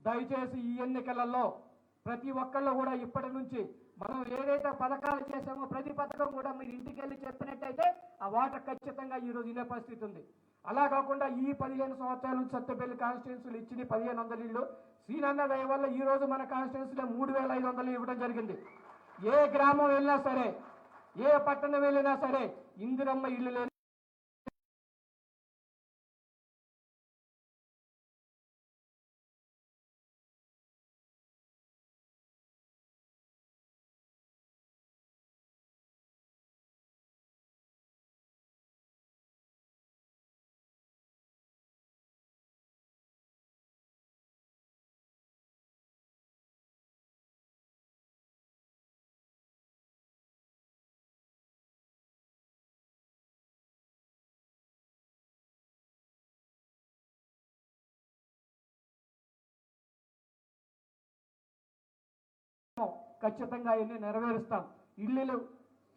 దయచేసి ఈ ఎన్నికలలో ప్రతి ఒక్కళ్ళు కూడా ఇప్పటి నుంచి మనం ఏదైతే పథకాలు చేసామో ప్రతి పథకం కూడా మీరు ఇంటికి వెళ్ళి చెప్పినట్టయితే ఆ వాటర్ ఖచ్చితంగా ఈ రోజు ఇదే పరిస్థితి ఉంది. అలా కాకుండా ఈ 15 సంవత్సరాల నుంచి సత్తెపల్లి కాన్స్టిట్యున్సీలు ఇచ్చిన 1500 ఇళ్ళు శ్రీనన్న దయ వల్ల ఈ రోజు మన కాన్స్టిట్యున్సీలో 3500 ఇవ్వడం జరిగింది. ఏ గ్రామం వెళ్ళినా సరే, ఏ పట్టణం వెళ్ళినా సరే ఇందిరమ్మ ఇల్లు లేని ఖచ్చితంగా ఇన్ని నెరవేరుస్తాం. ఇల్లులు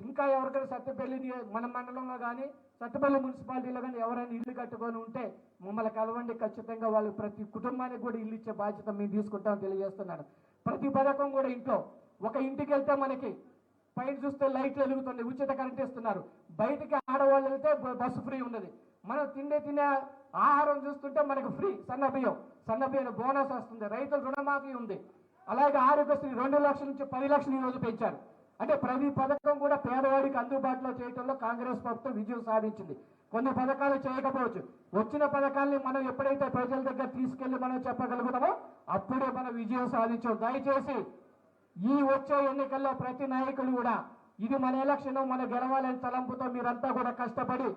ఇంకా ఎవరికైనా సత్తెపల్లి మన మండలంలో కానీ సత్తెపల్లి మున్సిపాలిటీలో కానీ ఎవరైనా ఇల్లు కట్టుకొని ఉంటే మమ్మల్ని కలవండి. ఖచ్చితంగా వాళ్ళు ప్రతి కుటుంబానికి కూడా ఇల్లు ఇచ్చే బాధ్యత మేము తీసుకుంటామని తెలియజేస్తున్నాను. ప్రతి పథకం కూడా ఇంట్లో ఒక ఇంటికి వెళ్తే మనకి పైన చూస్తే లైట్లు వెలుగుతుంది, ఉచిత కరెంట్ ఇస్తున్నారు. బయటికి ఆడవాళ్ళు వెళ్తే బస్సు ఫ్రీ ఉన్నది. మనం తినే ఆహారం చూస్తుంటే మనకు ఫ్రీ సన్నబియ్యం బోనస్ వస్తుంది. రైతుల రుణమాఫీ ఉంది. అలాగే ఆరోగ్యశ్రీ 2 లక్షల నుంచి 10 లక్షలు ఈ రోజు పెంచారు. అంటే ప్రతి పథకం కూడా పేదవాడికి అందుబాటులో చేయడంలో కాంగ్రెస్ ప్రభుత్వం విజయం సాధించింది. కొన్ని పథకాలు చేయకపోవచ్చు, వచ్చిన పథకాల్ని మనం ఎప్పుడైతే ప్రజల దగ్గర తీసుకెళ్లి మనం చెప్పగలుగుతామో అప్పుడే మనం విజయం సాధించాం. దయచేసి ఈ వచ్చే ఎన్నికల్లో ప్రతి నాయకులు కూడా ఇది మన ఎలక్షన్, మన గెలవాలని తలంపుతో మీరంతా కూడా కష్టపడి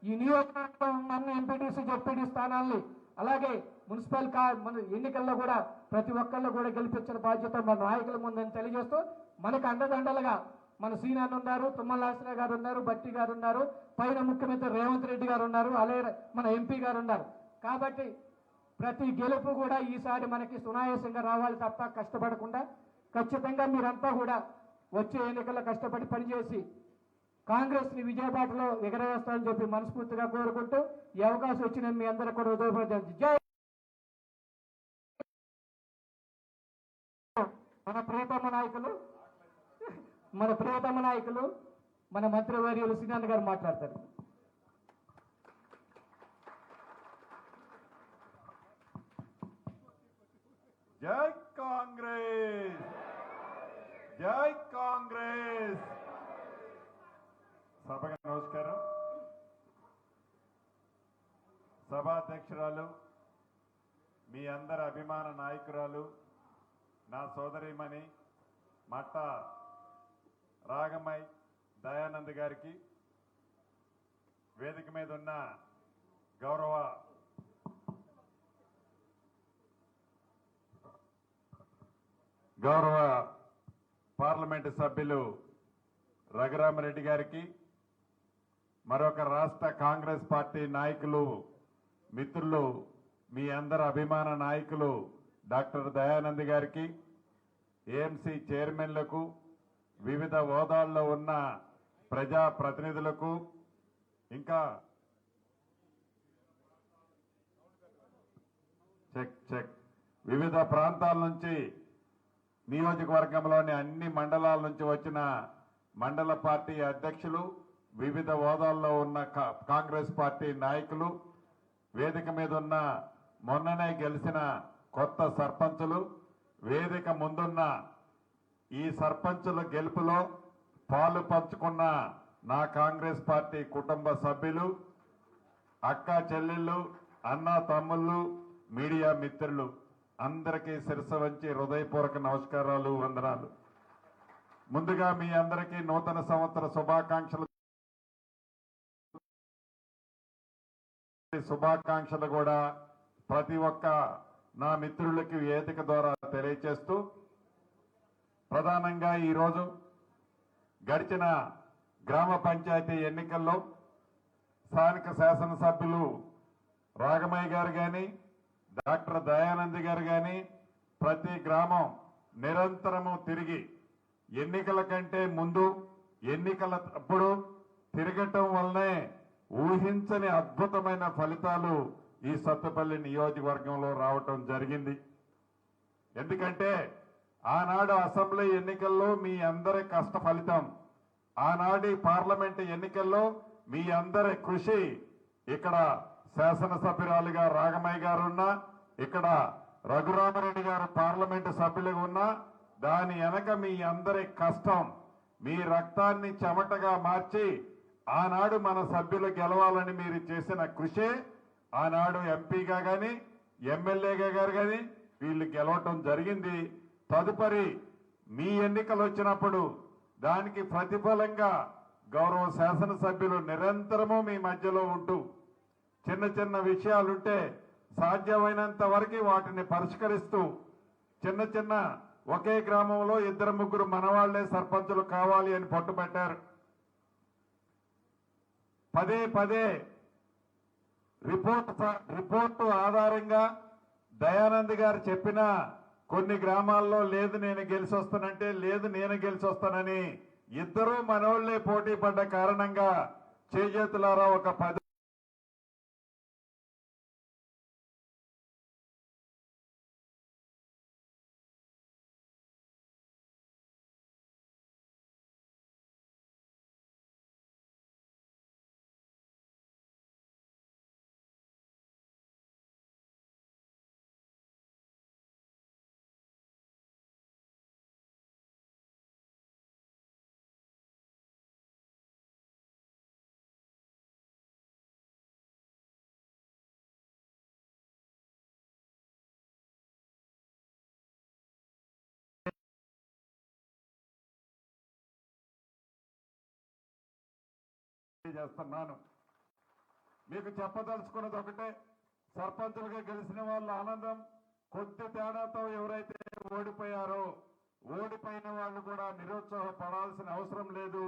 ఈ నియోజకవర్గం ఎంపీటీసీ జెడ్పీటీ స్థానాల్ని అలాగే మున్సిపల్ మన ఎన్నికల్లో కూడా ప్రతి ఒక్కళ్ళు కూడా గెలిపించిన బాధ్యత మన నాయకుల ముందని తెలియజేస్తూ మనకు అండదండలుగా మన సీనాన్ ఉన్నారు, తుమ్మల నాగేశ్వరరావు గారు ఉన్నారు, బట్టి గారు ఉన్నారు, పైన ముఖ్యమంత్రి రేవంత్ రెడ్డి గారు ఉన్నారు, అలాగే మన ఎంపీ గారు ఉన్నారు. కాబట్టి ప్రతి గెలుపు కూడా ఈసారి మనకి సునాయాసంగా రావాలి తప్ప కష్టపడకుండా ఖచ్చితంగా మీరంతా కూడా వచ్చే ఎన్నికల్లో కష్టపడి పనిచేసి కాంగ్రెస్ ని విజయబాటలో ఎగరవేస్తామని చెప్పి మనస్ఫూర్తిగా కోరుకుంటూ ఈ అవకాశం వచ్చిన మీ అందరూ కూడా ఉదయపడతారు. జై మన ప్రియతమ నాయకులు మన మంత్రివర్యులు శ్రీనాథ్ గారు మాట్లాడతారు. జై కాంగ్రెస్, జై కాంగ్రెస్. సభకు నమస్కారం. సభాధ్యక్షురాలు, మీ అందరి అభిమాన నాయకురాలు, నా సోదరిమణి మట్ట రాగమై దయానంద్ గారికి, వేదిక మీద ఉన్న గౌరవ పార్లమెంటు సభ్యులు రఘురామరెడ్డి గారికి, మరొక రాష్ట్ర కాంగ్రెస్ పార్టీ నాయకులు మిత్రులు, మీ అందరి అభిమాన నాయకులు డాక్టర్ దయానంద్ గారికి, ఏఎంసీ చైర్మన్లకు, వివిధ హోదాల్లో ఉన్న ప్రజా ప్రతినిధులకు, ఇంకా వివిధ ప్రాంతాల నుంచి నియోజకవర్గంలోని అన్ని మండలాల నుంచి వచ్చిన మండల పార్టీ అధ్యక్షులు, వివిధ హోదాల్లో ఉన్న కాంగ్రెస్ పార్టీ నాయకులు, వేదిక మీద ఉన్న మొన్ననే గెలిచిన కొత్త సర్పంచులు, వేదిక ముందున్న ఈ సర్పంచుల గెలుపులో పాలు పంచుకున్న నా కాంగ్రెస్ పార్టీ కుటుంబ సభ్యులు, అక్క చెల్లెళ్ళు, అన్న తమ్ముళ్ళు, మీడియా మిత్రులు అందరికీ శిరస్సు వంచి హృదయపూర్వక నమస్కారాలు, వందనాలు. ముందుగా మీ అందరికీ నూతన సంవత్సర శుభాకాంక్షలు కూడా ప్రతి ఒక్క నా మిత్రులకి వేదిక ద్వారా తెలియచేస్తూ, ప్రధానంగా ఈరోజు గడిచిన గ్రామ పంచాయతీ ఎన్నికల్లో స్థానిక శాసనసభ్యులు రాగమయ్య గారు కానీ, డాక్టర్ దయానంద్ గారు కానీ ప్రతి గ్రామం నిరంతరము తిరిగి ఎన్నికల కంటే ముందు ఎన్నికల అప్పుడు తిరగటం వల్లనే ఊహించని అద్భుతమైన ఫలితాలు ఈ సత్తెపల్లి నియోజకవర్గంలో రావటం జరిగింది. ఎందుకంటే ఆనాడు అసెంబ్లీ ఎన్నికల్లో మీ అందరి కష్ట ఫలితం, ఆనాటి పార్లమెంట్ ఎన్నికల్లో మీ అందరి కృషి, ఇక్కడ శాసనసభ్యురాలుగా రాగమయ్య గారు ఉన్నా, ఇక్కడ రఘురామరెడ్డి గారు పార్లమెంటు సభ్యులుగా ఉన్నా, దాని వెనక మీ అందరి కష్టం, మీ రక్తాన్ని చెమటగా మార్చి ఆనాడు మన సభ్యులు గెలవాలని మీరు చేసిన కృషే ఆనాడు ఎంపీగా గాని ఎమ్మెల్యేగా గారు గాని వీళ్ళు గెలవటం జరిగింది. తదుపరి మీ ఎన్నికలు వచ్చినప్పుడు దానికి ప్రతిఫలంగా గౌరవ శాసనసభ్యులు నిరంతరము మీ మధ్యలో ఉంటూ చిన్న చిన్న విషయాలుంటే సాధ్యమైనంత వరకు వాటిని పరిష్కరిస్తూ చిన్న చిన్న ఒకే గ్రామంలో 2-3 మనవాళ్లే సర్పంచులు కావాలి అని పట్టుబట్టారు. పదే పదే రిపోర్టు ఆధారంగా దయానంద్ గారు చెప్పిన కొన్ని గ్రామాల్లో లేదు నేను గెలిచి వస్తానంటే లేదు నేను గెలిచి వస్తానని ఇద్దరూ మనోళ్లే పోటీ పడ్డ కారణంగా చేజేతులారా ఒక 10 చేస్తున్నాను. మీకు చెప్పదలుచుకున్నది ఒకటే, సర్పంచులుగా గెలిచిన వాళ్ళ ఆనందం, కొద్ది తేడాతో ఎవరైతే ఓడిపోయారో ఓడిపోయిన వాళ్ళు కూడా నిరుత్సాహపడాల్సిన అవసరం లేదు.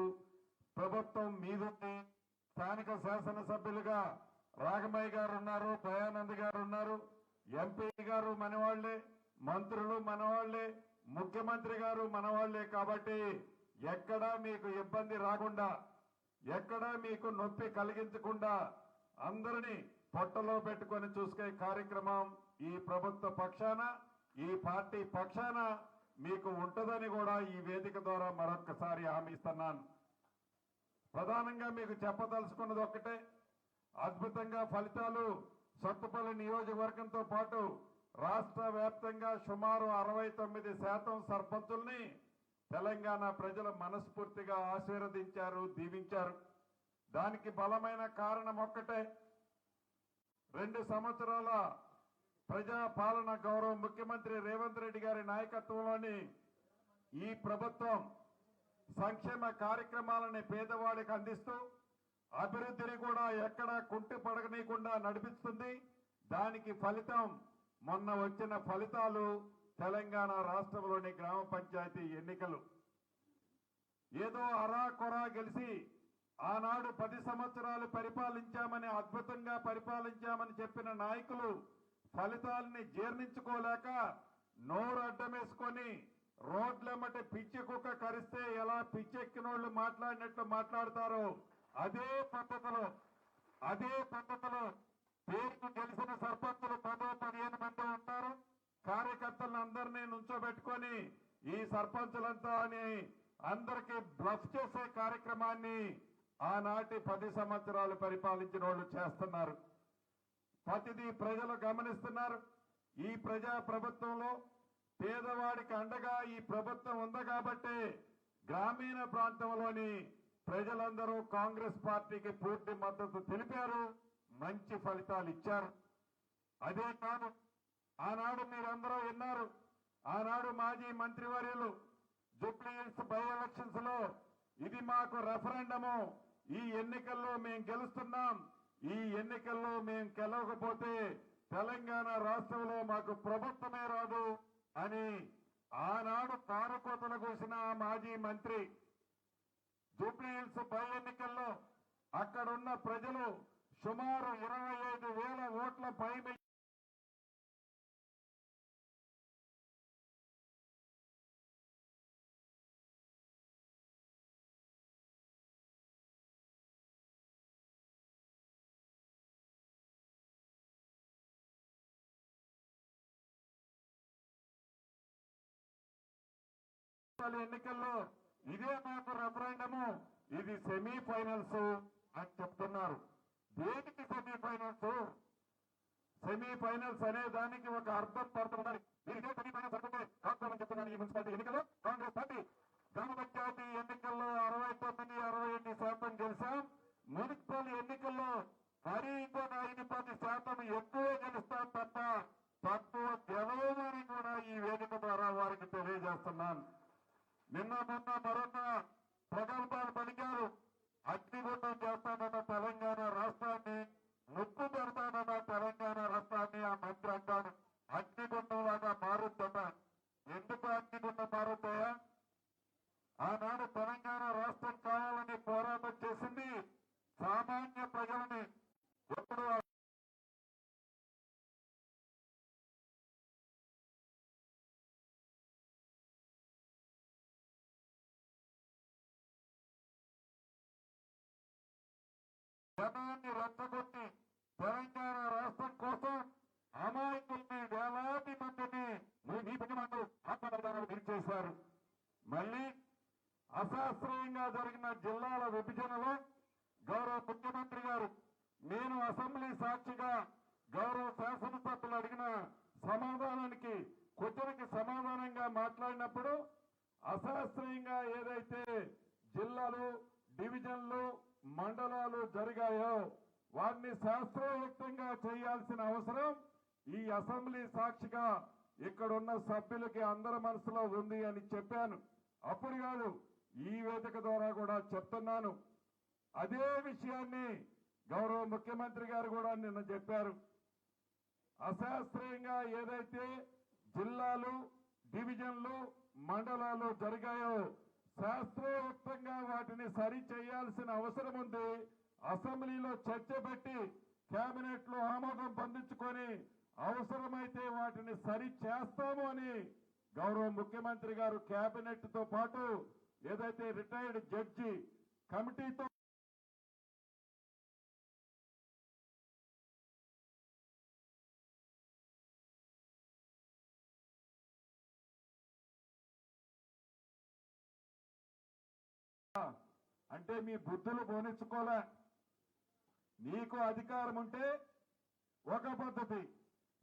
ప్రభుత్వం మీదుంది. స్థానిక శాసనసభ్యులుగా రాగమయ్య గారు ఉన్నారు, దయానంద్ గారు ఉన్నారు, ఎంపీ గారు మనవాళ్లే, మంత్రులు మనవాళ్లే, ముఖ్యమంత్రి గారు మనవాళ్లే. కాబట్టి ఎక్కడా మీకు ఇబ్బంది రాకుండా, ఎక్కడా మీకు నొప్పి కలిగించకుండా అందరినీ పొట్టలో పెట్టుకొని చూసుకునే కార్యక్రమం ఈ ప్రభుత్వ పక్షాన, ఈ పార్టీ పక్షాన మీకు ఉంటుందని కూడా ఈ వేదిక ద్వారా మరొక్కసారి హామీ ఇస్తున్నాను. ప్రధానంగా మీకు చెప్పదలుచుకున్నది ఒక్కటే, అద్భుతంగా ఫలితాలు సత్తుపల్లి నియోజకవర్గంతో పాటు రాష్ట్ర వ్యాప్తంగా సుమారు 69% సర్పంచుల్ని తెలంగాణ ప్రజలు మనస్ఫూర్తిగా ఆశీర్వదించారు, దీవించారు. దానికి బలమైన కారణం ఒక్కటే, 2 సంవత్సరాల ప్రజా పాలన గౌరవ ముఖ్యమంత్రి రేవంత్ రెడ్డి గారి నాయకత్వంలోని ఈ ప్రభుత్వం సంక్షేమ కార్యక్రమాలని పేదవాడికి అందిస్తూ అభివృద్ధిని కూడా ఎక్కడా కుంటి పడగనీయకుండా నడిపిస్తుంది. దానికి ఫలితం మొన్న వచ్చిన ఫలితాలు తెలంగాణ రాష్ట్రంలోని గ్రామ పంచాయతీ ఎన్నికలు. ఏదో అరాకొరా గెలిచి ఆనాడు 10 సంవత్సరాలు పరిపాలించామని, అద్భుతంగా పరిపాలించామని చెప్పిన నాయకులు ఫలితాలని జీర్ణించుకోలేక నోరు అడ్డమేసుకొని రోడ్లెమ్మటి పిచ్చి కుక్క కరిస్తే ఎలా పిచ్చెక్కినోళ్లు మాట్లాడినట్లు మాట్లాడతారో అదే పద్ధతిలో పేరుకు గెలిచిన సర్పంచులు 10-15 మంది ఉంటారు. కార్యకర్తలను అందరినీ నుంచోబెట్టుకొని ఈ సర్పంచులంతా అని అందరికీ బ్లఫ్ చేసే కార్యక్రమాన్ని ఆనాటి 10 సంవత్సరాలు పరిపాలించిన వాళ్ళు చేస్తున్నారు. ప్రతిదీ ప్రజలు గమనిస్తున్నారు. ఈ ప్రజా ప్రభుత్వంలో పేదవాడికి అండగా ఈ ప్రభుత్వం ఉంది కాబట్టి గ్రామీణ ప్రాంతంలోని ప్రజలందరూ కాంగ్రెస్ పార్టీకి పూర్తి మద్దతు తెలిపారు, మంచి ఫలితాలు ఇచ్చారు. అదే కాదు, ఆనాడు మీరందరూ విన్నారు, ఆనాడు మాజీ మంత్రివర్యులు జూబ్లీహిల్స్ బై ఎలక్షన్స్ లో ఇది మాకు రెఫరెండము, ఈ ఎన్నికల్లో మేము గెలుస్తున్నాం, ఈ ఎన్నికల్లో మేము గెలవకపోతే తెలంగాణ రాష్ట్రంలో మాకు ప్రభుత్వమే రాదు అని ఆనాడు కారుకోతలు కూసిన మాజీ మంత్రి జూబ్లీహిల్స్ బై ఎన్నికల్లో అక్కడున్న ప్రజలు సుమారు 25,000 ఓట్ల పై మున్సిపల్ ఎన్నికల్లో ఇదే మాకు రెఫరెండము, ఇది సెమీఫైనల్స్ అని చెప్తున్నారు. దేనికి సెమీఫైనల్స్? సెమీఫైనల్స్ అనే దానికి ఒక అర్థం పడుతున్నారు. మీరు ఇదే సెమీఫైనల్స్ అనుకుంటే కాకపోమని చెప్తున్నాను. ఈ మున్సిపాలిటీ ఎన్నికల్లో కాంగ్రెస్ పార్టీ గ్రామ పంచాయతీ ఎన్నికల్లో 69-61% గెలిచాం. మున్సిపల్ ఎన్నికల్లో మరీ ఇంకో 5-10% ఎక్కువ గెలుస్తాం తప్ప తక్కువ గెలవమని కూడా ఈ వేదిక ద్వారా వారికి తెలియజేస్తున్నాను. నిన్న మొన్న మరొక ప్రగల్భాలు పలికారు. అగ్నిగుండం చేస్తానన్న తెలంగాణ రాష్ట్రాన్ని, ముప్పు పెడతానన్న తెలంగాణ రాష్ట్రాన్ని ఆ మంత్రి అంటాను. అగ్నిగుండం లాగా మారుద్దట. ఎందుకు అగ్నిగుండం మారుతాయా? ఆనాడు తెలంగాణ రాష్ట్రం కావాలని పోరాటం చేసింది సామాన్య ప్రజలని. ఎప్పుడు జనాన్ని రెచ్చగొట్టి తెలంగాణ రాష్ట్రం కోసం అమాయకుల్ని, వేలాది మందిని మీ పుణ్యమంటూ ఆత్మబలిదానాలు గురిచేశారు. మళ్ళీ అశాస్త్రీయంగా జరిగిన జిల్లాల విభజనలో గౌరవ ముఖ్యమంత్రి గారు, నేను అసెంబ్లీ సాక్షిగా గౌరవ శాసనసభ్యులు అడిగిన సమాధానానికి క్వశ్చన్కి సమాధానంగా మాట్లాడినప్పుడు అశాస్త్రీయంగా ఏదైతే జిల్లాలు, డివిజన్లు, మండలాలు జరిగాయో వాటిని శాస్త్రయుక్తంగా చేయాల్సిన అవసరం ఈ అసెంబ్లీ సాక్షిగా ఇక్కడున్న సభ్యులకి అందరి మనసులో ఉంది అని చెప్పాను. అప్పుడు కాదు, ఈ వేదిక ద్వారా కూడా చెప్తున్నాను. అదే విషయాన్ని గౌరవ ముఖ్యమంత్రి గారు కూడా నిన్న చెప్పారు. అశాస్త్రీయంగా ఏదైతే జిల్లాలు, డివిజన్లు, మండలాలు జరిగాయో శాస్త్రయుక్తంగా వాటిని సరి చేయాల్సిన అవసరం ఉంది. అసెంబ్లీలో చర్చ పెట్టి కేబినెట్ లో ఆమోదం పొందించుకొని అవసరమైతే వాటిని సరి చేస్తాము అని గౌరవ ముఖ్యమంత్రి గారు కేబినెట్ తో పాటు ఏదైతే రిటైర్డ్ జడ్జి కమిటీతో అంటే మీ బుద్ధులు పోనిచ్చుకోలే. నీకు అధికారం ఉంటే ఒక పద్ధతి,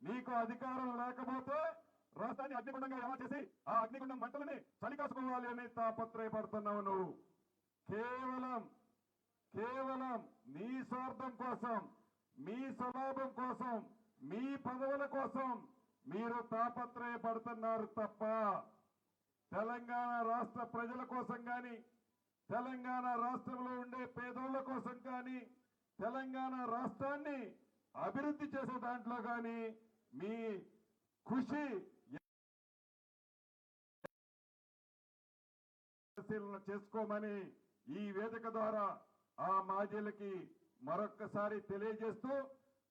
నీకు అధికారం లేకపోతే రాష్ట్రాన్ని అగ్నిగుండంగా ఎలా చేసి ఆ అగ్నిగుండం మంటలని చలికాసుకోవాలి అని తాపత్రయపడుతున్నావు నువ్వు. కేవలం నీ స్వార్థం కోసం, మీ స్వలాభం కోసం, మీ పదవుల కోసం మీరు తాపత్రయపడుతున్నారు తప్ప తెలంగాణ రాష్ట్ర ప్రజల కోసం కానీ, తెలంగాణ రాష్ట్రంలో ఉండే పేదోళ్ల కోసం కానీ, తెలంగాణ రాష్ట్రాన్ని అభివృద్ధి చేసే దాంట్లో కానీ మీ కృషి పరిశీలన చేసుకోమని ఈ వేదిక ద్వారా ఆ మాజీలకి మరొక్కసారి తెలియజేస్తూ,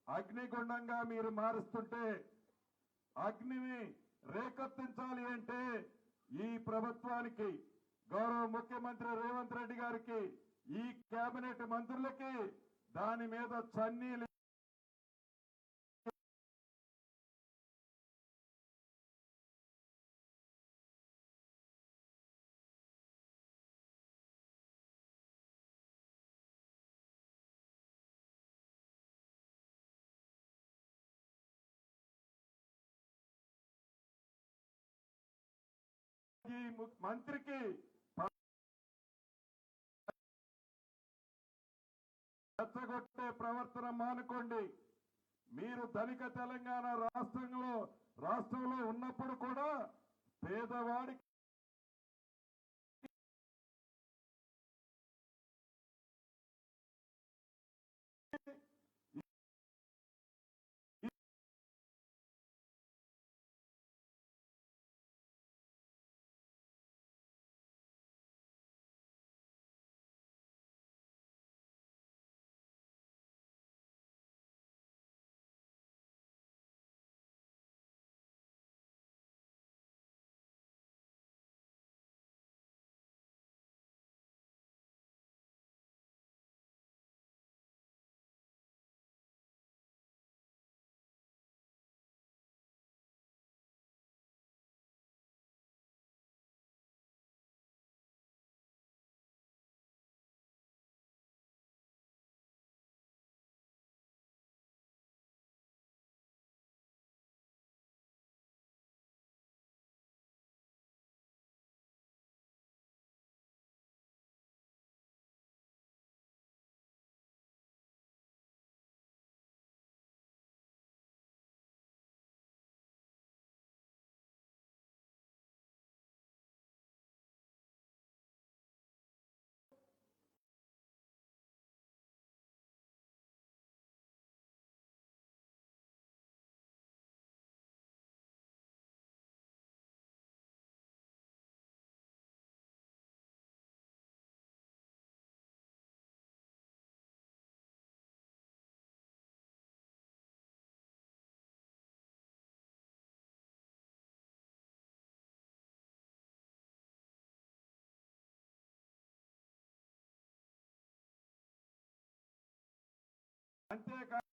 అగ్నిగుండంగా మీరు మారుస్తుంటే అగ్నిని రేకెత్తించాలి అంటే ఈ ప్రభుత్వానికి, గౌరవ ముఖ్యమంత్రి రేవంత్ రెడ్డి గారికి, ఈ కేబినెట్ మంత్రులకి దాని మీద చన్నీలు ఈ మంత్రికి రెచ్చగొట్టే ప్రవర్తన మానుకోండి. మీరు ధనిక తెలంగాణ రాష్ట్రంలో ఉన్నప్పుడు కూడా పేదవాడికి అంతేకాదు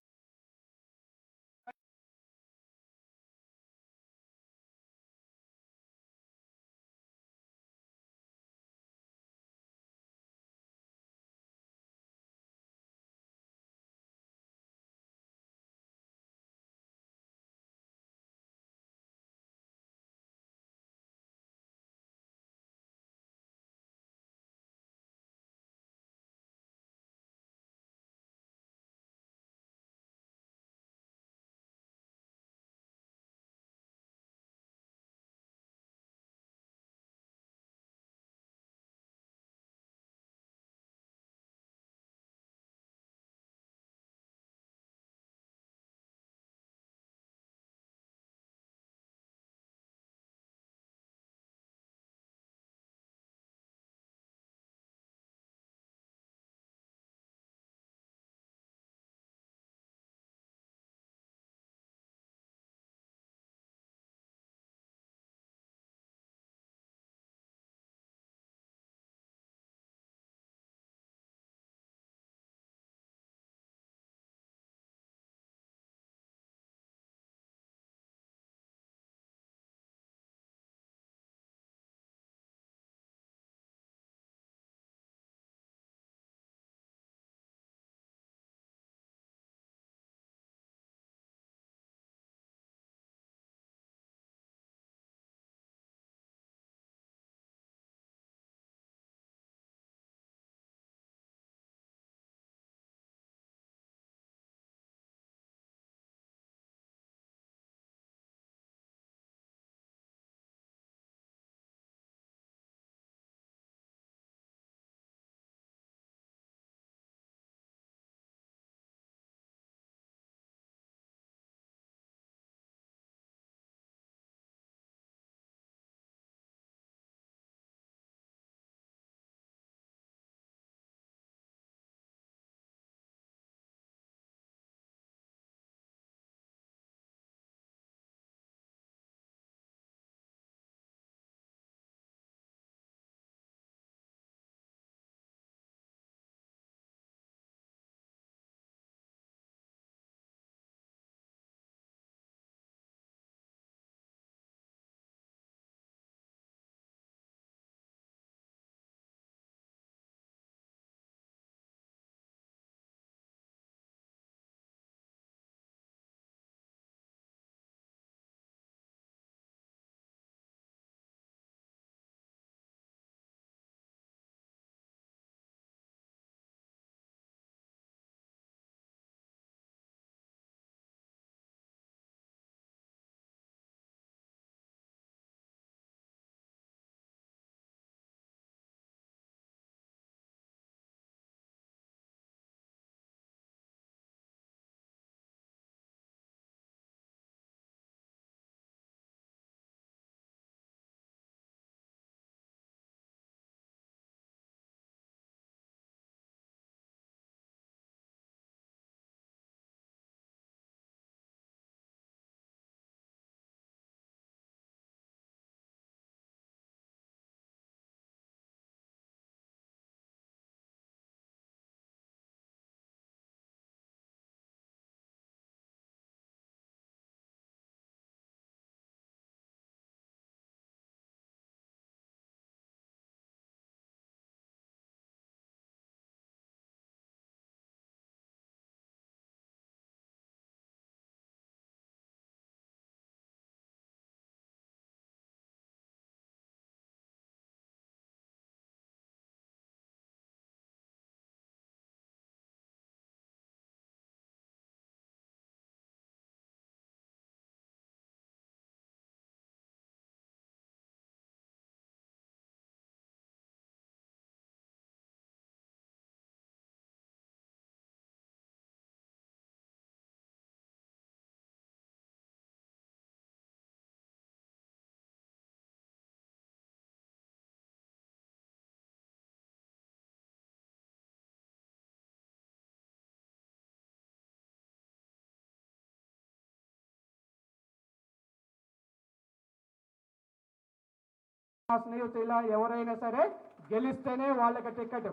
మా స్నేహితుల ఎవరైనా సరే గెలిస్తేనే వాళ్ళకి టికెట్.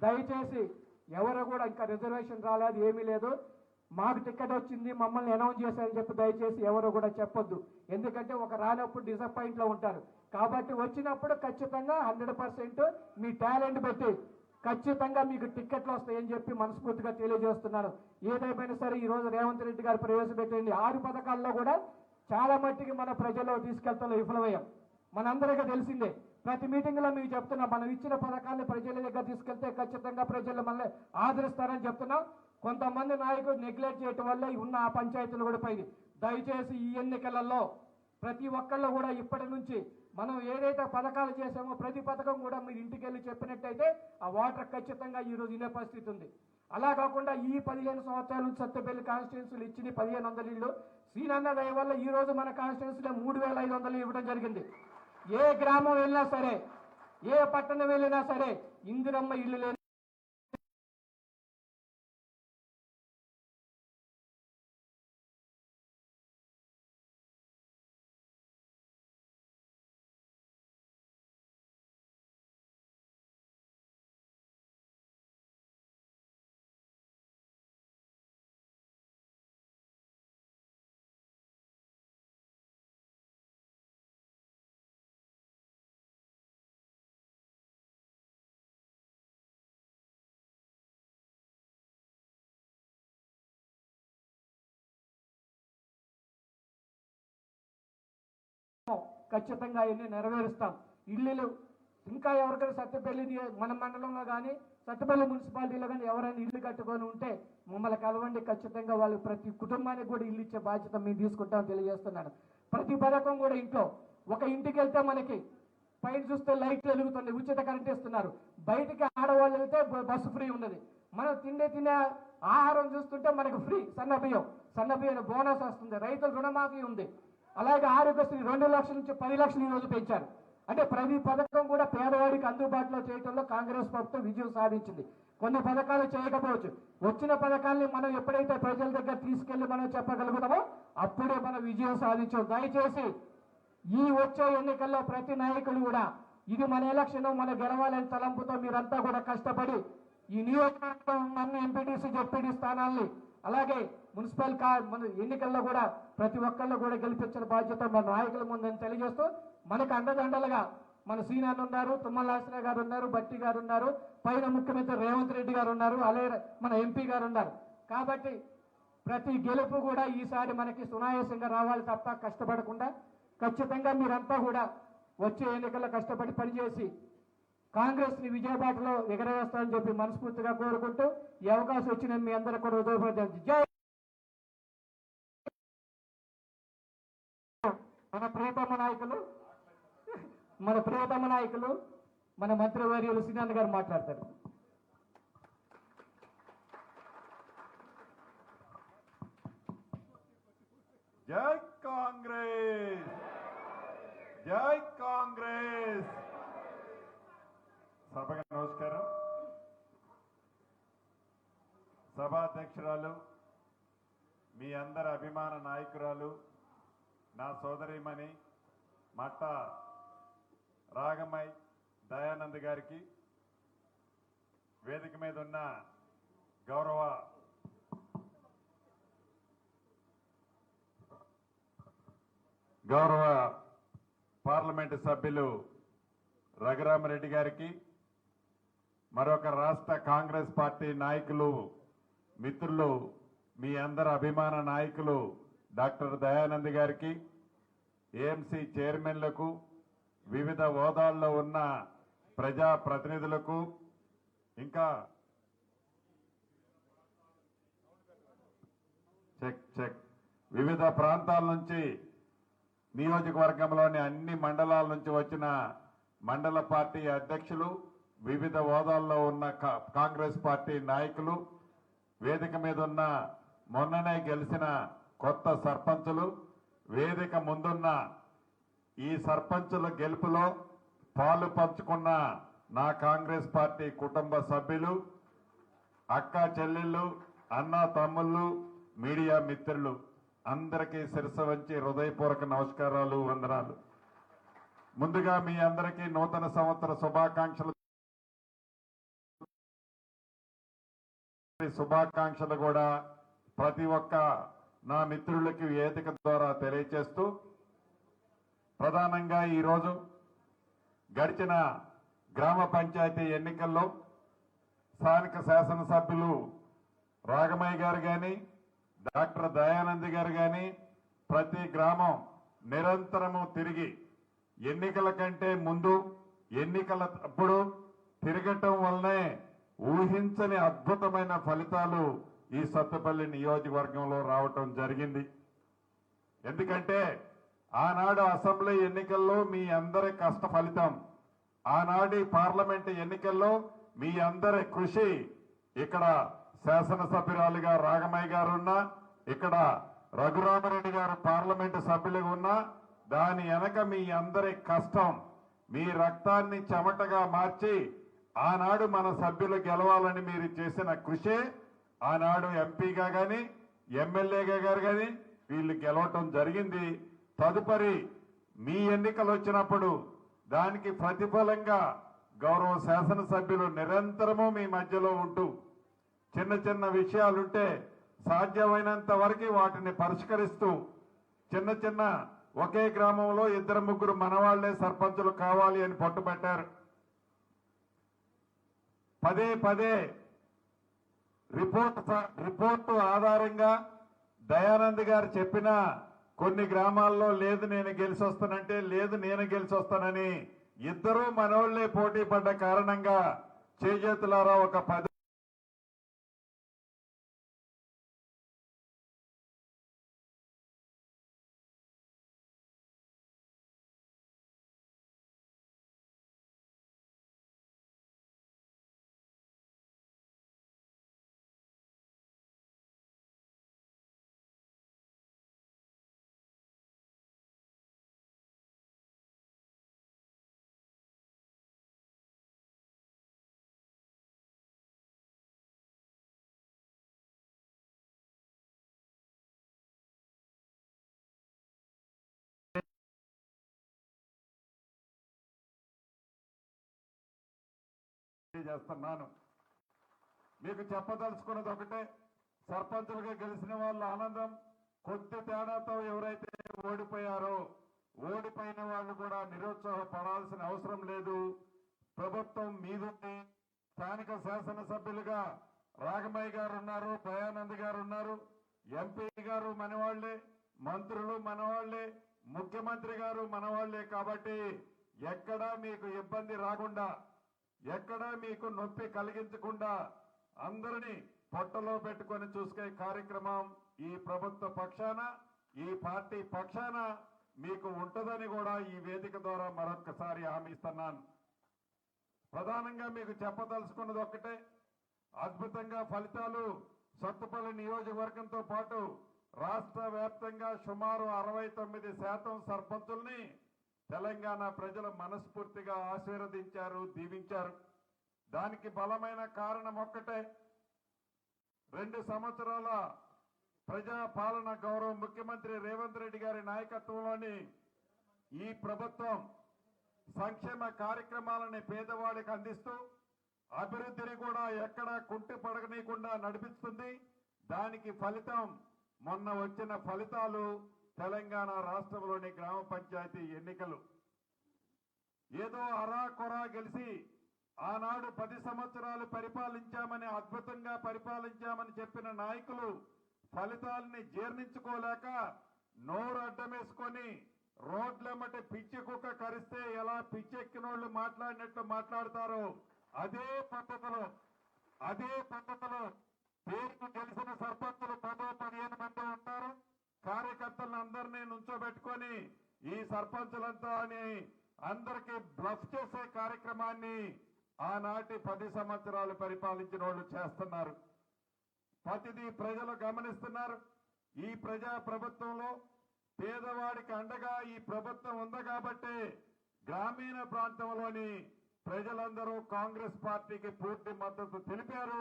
దయచేసి ఎవరు కూడా ఇంకా రిజర్వేషన్ రాలేదు, ఏమీ లేదు. మాకు టికెట్ వచ్చింది మమ్మల్ని అనౌన్స్ చేశారని చెప్పి దయచేసి ఎవరు కూడా చెప్పొద్దు. ఎందుకంటే ఒక రానప్పుడు డిసప్పాయింట్ లో ఉంటారు. కాబట్టి వచ్చినప్పుడు ఖచ్చితంగా 100% మీ టాలెంట్ పెట్టి ఖచ్చితంగా మీకు టిక్కెట్లు వస్తాయని చెప్పి మనస్ఫూర్తిగా తెలియజేస్తున్నాను. ఏదేమైనా సరే ఈ రోజు రేవంత్ రెడ్డి గారు ప్రవేశపెట్టింది 6 పథకాల్లో కూడా చాలా మట్టికి మన ప్రజల్లో తీసుకెళ్తాలో విఫలమయ్యాం. మనందరికీ తెలిసిందే. ప్రతి మీటింగ్ లో మీకు చెప్తున్నా, మనం ఇచ్చిన పథకాన్ని ప్రజల దగ్గర తీసుకెళ్తే ఖచ్చితంగా ప్రజలు మనల్ని ఆదరిస్తారని చెప్తున్నాం. కొంతమంది నాయకులు నెగ్లెక్ట్ చేయటం వల్ల ఉన్న ఆ పంచాయతీలు కూడా పోయింది. దయచేసి ఈ ఎన్నికలలో ప్రతి ఒక్కళ్ళు కూడా ఇప్పటి నుంచి మనం ఏదైతే పథకాలు చేసామో ప్రతి పథకం కూడా మీరు ఇంటికి వెళ్ళి చెప్పినట్టయితే ఆ వాటర్ ఖచ్చితంగా ఈ రోజు ఇనే పరిస్థితి ఉంది. అలా కాకుండా ఈ 15 సంవత్సరాల నుంచి సత్తెపల్లి కాన్స్టిట్యున్సీలు ఇచ్చిన 1500 ఇళ్ళు శ్రీనన్న దయ వల్ల ఈ రోజు మన కాన్స్టిట్యున్సీలో 3500 ఇవ్వడం జరిగింది. ఏ గ్రామం వెళ్ళినా సరే, ఏ పట్టణం వెళ్ళినా సరే ఇందిరమ్మ ఇల్లు లేని ఖచ్చితంగా ఇన్ని నెరవేరుస్తాం. ఇల్లు ఇంకా ఎవరికైనా సత్తెపల్లి మన మండలంలో కానీ సత్తెపల్లి మున్సిపాలిటీలో కానీ ఎవరైనా ఇల్లు కట్టుకొని ఉంటే మమ్మల్ని కలవండి. ఖచ్చితంగా వాళ్ళు ప్రతి కుటుంబానికి కూడా ఇల్లు ఇచ్చే బాధ్యత మేము తీసుకుంటామని తెలియజేస్తున్నాను. ప్రతి పథకం కూడా ఇంట్లో ఒక ఇంటికి వెళ్తే మనకి పైన చూస్తే లైట్లు వెలుగుతుంది, ఉచిత కరెంట్ ఇస్తున్నారు. బయటికి ఆడవాళ్ళు వెళ్తే బస్సు ఫ్రీ ఉన్నది. మనం తినే ఆహారం చూస్తుంటే మనకు ఫ్రీ సన్నబియ్యం బోనస్ వస్తుంది. రైతుల రుణమాఫీ ఉంది. అలాగే ఆరోగ్యశ్రీ 2 లక్షల నుంచి 10 లక్షలు ఈ రోజు పెంచారు. అంటే ప్రతి పథకం కూడా పేదవాడికి అందుబాటులో చేయడంలో కాంగ్రెస్ ప్రభుత్వం విజయం సాధించింది. కొన్ని పథకాలు చేయకపోవచ్చు, వచ్చిన పథకాల్ని మనం ఎప్పుడైతే ప్రజల దగ్గర తీసుకెళ్లి మనం చెప్పగలుగుతామో అప్పుడే మనం విజయం సాధించాం. దయచేసి ఈ వచ్చే ఎన్నికల్లో ప్రతి నాయకులు కూడా ఇది మన ఎలక్షన్, మన గెలవాలని తలంపుతో మీరంతా కూడా కష్టపడి ఈ నియోజకవర్గం ఎంపీటీసీ జెడ్పీటీ స్థానాల్ని అలాగే మున్సిపల్ మన ఎన్నికల్లో కూడా ప్రతి ఒక్కళ్ళు కూడా గెలిపించిన బాధ్యత మన నాయకుల ముందని తెలియజేస్తూ మనకు అండదండలుగా మన సీనియర్ ఉన్నారు, తుమ్మల నాగేశ్వరరావు గారు ఉన్నారు, బట్టి గారు ఉన్నారు, పైన ముఖ్యమంత్రి రేవంత్ రెడ్డి గారు ఉన్నారు, అలాగే మన ఎంపీ గారు ఉన్నారు. కాబట్టి ప్రతి గెలుపు కూడా ఈసారి మనకి సునాయాసంగా రావాలి తప్ప కష్టపడకుండా ఖచ్చితంగా మీరంతా కూడా వచ్చే ఎన్నికల్లో కష్టపడి పనిచేసి కాంగ్రెస్ ని విజయబాటలో ఎగరవేస్తారని చెప్పి మనస్ఫూర్తిగా కోరుకుంటూ ఈ అవకాశం వచ్చిన మీ అందరూ కూడా ఉదయపడతాను. జై మన ప్రియతమ నాయకులు మన మంత్రివర్యులు శ్రీనాథ్ గారు మాట్లాడతారు. జై కాంగ్రెస్, జై కాంగ్రెస్. సభకు నమస్కారం. సభాధ్యక్షురాలు, మీ అందరి అభిమాన నాయకురాలు, నా సోదరిమణి మట్ట రాగమై దయానంద్ గారికి, వేదిక మీద ఉన్న గౌరవ పార్లమెంటు సభ్యులు రఘురామరెడ్డి గారికి, మరొక రాష్ట్ర కాంగ్రెస్ పార్టీ నాయకులు మిత్రులు, మీ అందరి అభిమాన నాయకులు డాక్టర్ దయానంద్ గారికి, ఏఎంసీ చైర్మన్లకు, వివిధ హోదాల్లో ఉన్న ప్రజా ప్రతినిధులకు, ఇంకా వివిధ ప్రాంతాల నుంచి నియోజకవర్గంలోని అన్ని మండలాల నుంచి వచ్చిన మండల పార్టీ అధ్యక్షులు, వివిధ హోదాల్లో ఉన్న కాంగ్రెస్ పార్టీ నాయకులు, వేదిక మీద ఉన్న మొన్ననే గెలిచిన కొత్త సర్పంచులు, వేదిక ముందున్న ఈ సర్పంచుల గెలుపులో పాలు పంచుకున్న నా కాంగ్రెస్ పార్టీ కుటుంబ సభ్యులు, అక్క చెల్లెళ్ళు, అన్న తమ్ముళ్ళు, మీడియా మిత్రులు అందరికీ శిరస్సు వంచి హృదయపూర్వక నమస్కారాలు, వందనాలు. ముందుగా మీ అందరికీ నూతన సంవత్సర శుభాకాంక్షలు కూడా ప్రతి ఒక్క నా మిత్రులకి వేదిక ద్వారా తెలియచేస్తూ ప్రధానంగా ఈరోజు గడిచిన గ్రామ పంచాయతీ ఎన్నికల్లో స్థానిక శాసనసభ్యులు రాగమయ్య గారు కానీ డాక్టర్ దయానంద్ గారు కానీ ప్రతి గ్రామం నిరంతరము తిరిగి ఎన్నికల కంటే ముందు ఎన్నికల అప్పుడు తిరగటం వల్లనే ఊహించని అద్భుతమైన ఫలితాలు ఈ సత్తుపల్లి నియోజకవర్గంలో రావటం జరిగింది. ఎందుకంటే ఆనాడు అసెంబ్లీ ఎన్నికల్లో మీ అందరి కష్ట ఫలితం, ఆనాటి పార్లమెంట్ ఎన్నికల్లో మీ అందరి కృషి, ఇక్కడ శాసనసభ్యురాలుగా రాగమయ్య గారు ఉన్నా, ఇక్కడ రఘురామరెడ్డి గారు పార్లమెంటు సభ్యులుగా ఉన్నా, దాని వెనక మీ అందరి కష్టం, మీ రక్తాన్ని చెమటగా మార్చి ఆనాడు మన సభ్యులు గెలవాలని మీరు చేసిన కృషే ఆనాడు ఎంపీగా కానీ ఎమ్మెల్యేగా గారు కానీ వీళ్ళు గెలవటం జరిగింది. తదుపరి మీ ఎన్నికలు వచ్చినప్పుడు దానికి ప్రతిఫలంగా గౌరవ శాసనసభ్యులు నిరంతరము మీ మధ్యలో ఉంటూ చిన్న చిన్న విషయాలుంటే సాధ్యమైనంత వరకు వాటిని పరిష్కరిస్తూ చిన్న చిన్న ఒకే గ్రామంలో 2-3 మనవాళ్లే సర్పంచులు కావాలి అని పట్టుబట్టారు. పదే పదే రిపోర్టు ఆధారంగా దయానంద్ గారు చెప్పిన కొన్ని గ్రామాల్లో లేదు నేను గెలిచి వస్తానంటే లేదు నేను గెలిచి వస్తానని ఇద్దరూ మనోళ్లే పోటీ పడ్డ కారణంగా చేజేతులారా ఒక 10 చేస్తున్నాను. మీకు చెప్పదలుచుకున్నది ఒకటే, సర్పంచులుగా గెలిచిన వాళ్ళ ఆనందం, కొద్ది తేడాతో ఎవరైతే ఓడిపోయారో ఓడిపోయిన వాళ్ళు కూడా నిరుత్సాహపడాల్సిన అవసరం లేదు. ప్రభుత్వం మీదుంది. స్థానిక శాసనసభ్యులుగా రాగమయ్య గారు ఉన్నారు, దయానంద్ గారు ఉన్నారు, ఎంపీ గారు మనవాళ్లే, మంత్రులు మనవాళ్లే, ముఖ్యమంత్రి గారు మనవాళ్లే. కాబట్టి ఎక్కడా మీకు ఇబ్బంది రాకుండా, ఎక్కడా మీకు నొప్పి కలిగించకుండా అందరినీ పొట్టలో పెట్టుకొని చూసుకునే కార్యక్రమం ఈ ప్రభుత్వ పక్షాన, ఈ పార్టీ పక్షాన మీకు ఉంటుందని కూడా ఈ వేదిక ద్వారా మరొకసారి హామీ ఇస్తున్నాను. ప్రధానంగా మీకు చెప్పదలుచుకున్నది ఒక్కటే, అద్భుతంగా ఫలితాలు సత్తుపల్లి నియోజకవర్గంతో పాటు రాష్ట్ర వ్యాప్తంగా సుమారు 69% సర్పంచుల్ని తెలంగాణ ప్రజలు మనస్ఫూర్తిగా ఆశీర్వదించారు, దీవించారు. దానికి బలమైన కారణం ఒక్కటే, 2 సంవత్సరాల ప్రజా పాలన గౌరవ ముఖ్యమంత్రి రేవంత్ రెడ్డి గారి నాయకత్వంలోని ఈ ప్రభుత్వం సంక్షేమ కార్యక్రమాలని పేదవాడికి అందిస్తూ అభివృద్ధిని కూడా ఎక్కడా కుంటి పడగనీయకుండా నడిపిస్తుంది. దానికి ఫలితం మొన్న వచ్చిన ఫలితాలు తెలంగాణ రాష్ట్రంలోని గ్రామ పంచాయతీ ఎన్నికలు. ఏదో అరాకొరా గెలిచి ఆనాడు 10 సంవత్సరాలు పరిపాలించామని, అద్భుతంగా పరిపాలించామని చెప్పిన నాయకులు ఫలితాలని జీర్ణించుకోలేక నోరు అడ్డమేసుకొని రోడ్లెమ్మటి పిచ్చి కుక్క కరిస్తే ఎలా పిచ్చెక్కినోళ్లు మాట్లాడినట్టు మాట్లాడతారో అదే పద్ధతిలో పేరుకు గెలిచిన సర్పంచులు 10-15 మంది ఉంటారు. కార్యకర్తలను అందరినీ నుంచోబెట్టుకొని ఈ సర్పంచులంతా అని అందరికీ బ్లఫ్ చేసే కార్యక్రమాన్ని ఆనాటి 10 సంవత్సరాలు పరిపాలించిన వాళ్ళు చేస్తున్నారు. ప్రతిదీ ప్రజలు గమనిస్తున్నారు. ఈ ప్రజా ప్రభుత్వంలో పేదవాడికి అండగా ఈ ప్రభుత్వం ఉంది కాబట్టి గ్రామీణ ప్రాంతంలోని ప్రజలందరూ కాంగ్రెస్ పార్టీకి పూర్తి మద్దతు తెలిపారు,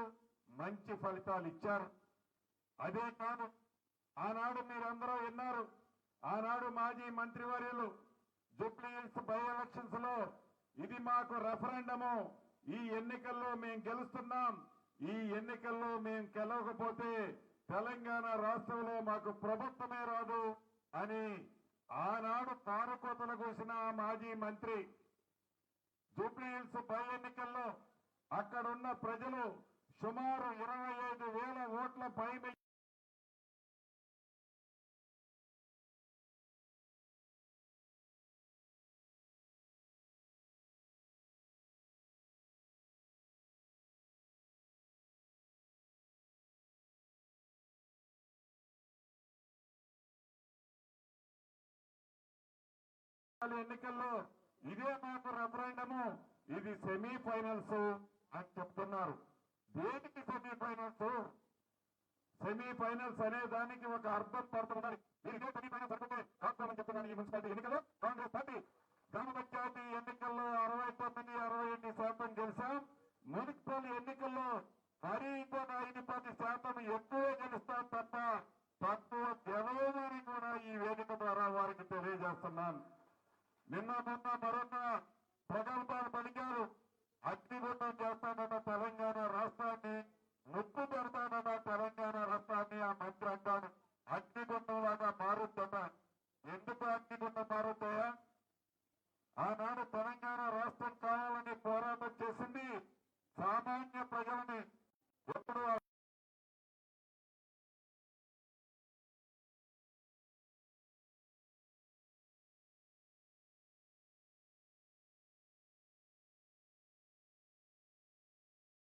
మంచి ఫలితాలు ఇచ్చారు. అదే కాదు, ఆనాడు మీరందరూ విన్నారు, ఆనాడు మాజీ మంత్రివర్యులు జూబ్లీ హిల్స్ బై ఎలక్షన్స్ లో ఇది మాకు రెఫరెండము, ఈ ఎన్నికల్లో మేము గెలుస్తున్నాం, ఈ ఎన్నికల్లో మేము గెలవకపోతే తెలంగాణ రాష్ట్రంలో మాకు ప్రభుత్వమే రాదు అని ఆనాడు తారకోతలు కూసిన మాజీ మంత్రి జూబ్లీహిల్స్ బై ఎన్నికల్లో అక్కడున్న ప్రజలు సుమారు 25,000 ఓట్ల పై ఎన్నికల్లో ఇదే మాకు రెఫరెండము, ఇది సెమీఫైనల్స్ అని చెప్తున్నారు. దేనికి సెమీఫైనల్స్? సెమీఫైనల్స్ అనే దానికి ఒక అర్థం పడుతున్నారు. ఇదే సెమీఫైనల్స్ అనుకుంటే కాకపోతే చెప్తున్నాను. ఈ మున్సిపాలిటీ ఎన్నికల్లో కాంగ్రెస్ పార్టీ గ్రామ పంచాయతీ ఎన్నికల్లో 69-68% గెలిచాం. మున్సిపల్ ఎన్నికల్లో మరీ ఇంకొక 5-10% ఎక్కువే గెలుస్తాం తప్ప తక్కువ గెలవదని కూడా ఈ వేదిక ద్వారా వారికి తెలియజేస్తున్నాను. నిన్న మొన్న మరొక ప్రగల్భాలు పలికారు. అగ్నిగుండం చేస్తానన్న తెలంగాణ రాష్ట్రాన్ని, ముప్పు పెడతానన్న తెలంగాణ రాష్ట్రాన్ని ఆ మంత్రి అంటాడు. అగ్నిగుండం లాగా మారుద్దట. ఎందుకు అగ్నిగుండం మారుతాయా? ఆనాడు తెలంగాణ రాష్ట్రం కావాలని పోరాటం చేసింది సామాన్య ప్రజలని. ఎప్పుడు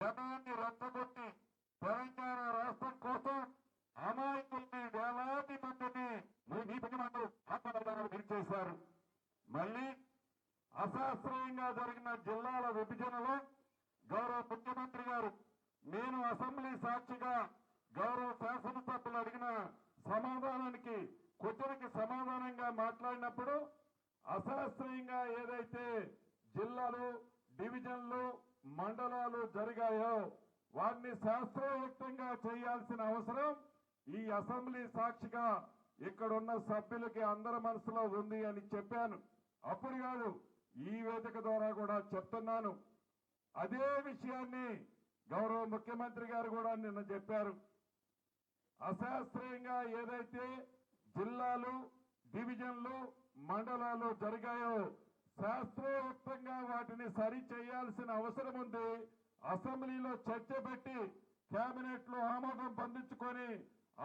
జనాన్ని రెచ్చగొట్టి తెలంగాణ రాష్ట్రం కోసం అమాయకుల్ని, వేలాది మందిని మీ పని ఆత్మబలిదానాలు విడిచేశారు. మళ్ళీ అశాస్త్రీయంగా జరిగిన జిల్లాల విభజనలో గౌరవ ముఖ్యమంత్రి గారు, నేను అసెంబ్లీ సాక్షిగా గౌరవ శాసనసభ్యులు అడిగిన సమాధానానికి క్వశ్చన్కి సమాధానంగా మాట్లాడినప్పుడు అశాస్త్రీయంగా ఏదైతే జిల్లాలు, డివిజన్లు, మండలాలు జరిగాయో వాటిని శాస్త్రయుక్తంగా చేయాల్సిన అవసరం ఈ అసెంబ్లీ సాక్షిగా ఇక్కడున్న సభ్యులకి అందరి మనసులో ఉంది అని చెప్పాను. అప్పుడు కాదు, ఈ వేదిక ద్వారా కూడా చెప్తున్నాను. అదే విషయాన్ని గౌరవ ముఖ్యమంత్రి గారు కూడా నిన్న చెప్పారు. అశాస్త్రీయంగా ఏదైతే జిల్లాలు, డివిజన్లు, మండలాలు జరిగాయో శాస్త్రయుక్తంగా వాటిని సరి చేయాల్సిన అవసరం ఉంది. అసెంబ్లీలో చర్చ పెట్టి కేబినెట్ లో ఆమోదం పొందించుకొని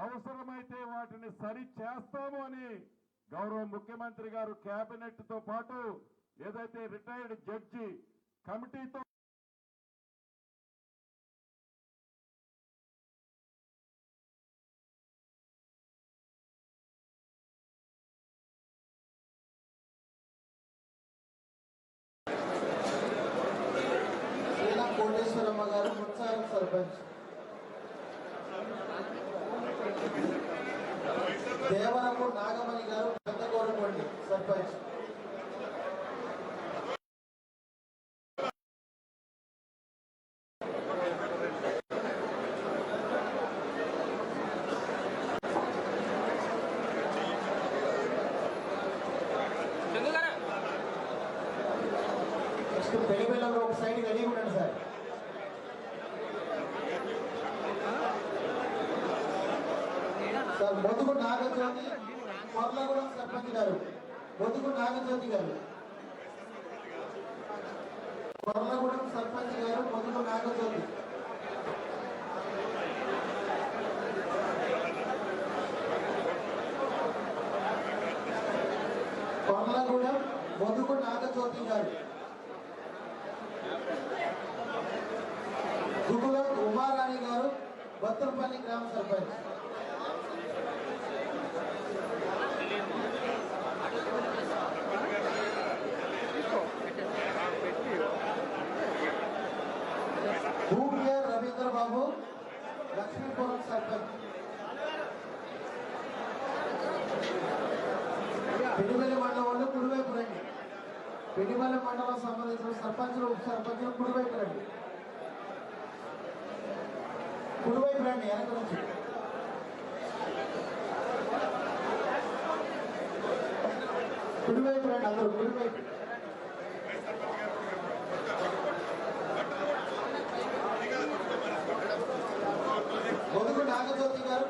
అవసరమైతే వాటిని సరి చేస్తాము అని గౌరవ ముఖ్యమంత్రి గారు కేబినెట్ తో పాటు ఏదైతే రిటైర్డ్ జడ్జి కమిటీతో కోటేశ్వరమ్మ గారు ముత్సారం సర్పంచ్, దేవరపు నాగమణి గారు పెద్దగోడపల్లి సర్పంచ్, నెక్స్ట్ పెళ్లిపిల్లలు ఒక సైడ్ రెడీ ఉండండి సార్. సార్ మొదుగు నాగజ్యోతి కొర్లగూడెం సర్పంచ్ గారు, మొదుగు నాగజ్యోతి గారు, కొర్లగూడెం సర్పంచ్ గారు మొదుగు నాగజ్యోతి. కొర్లగూడెం మొదుగు నాగజ్యోతి గారు. దుగుల ఉమారాణి గారు బత్తలపల్లి గ్రామ సర్పంచ్. భూమియర్ రవీంద్ర బాబు లక్ష్మీపురం సర్పంచ్. పెనుమల్లి మండలంలో కుడివైపు రండి. పెనుమల్లి మండలం సంబంధించిన సర్పంచులు, ఉప సర్పంచులు కుడివైపు రండి. కుడివైపు రండి, వెనక నుంచి. కుడివైపు రండి అందరూ, కుడివైపు. మొదలు నాగజ్యోతి గారు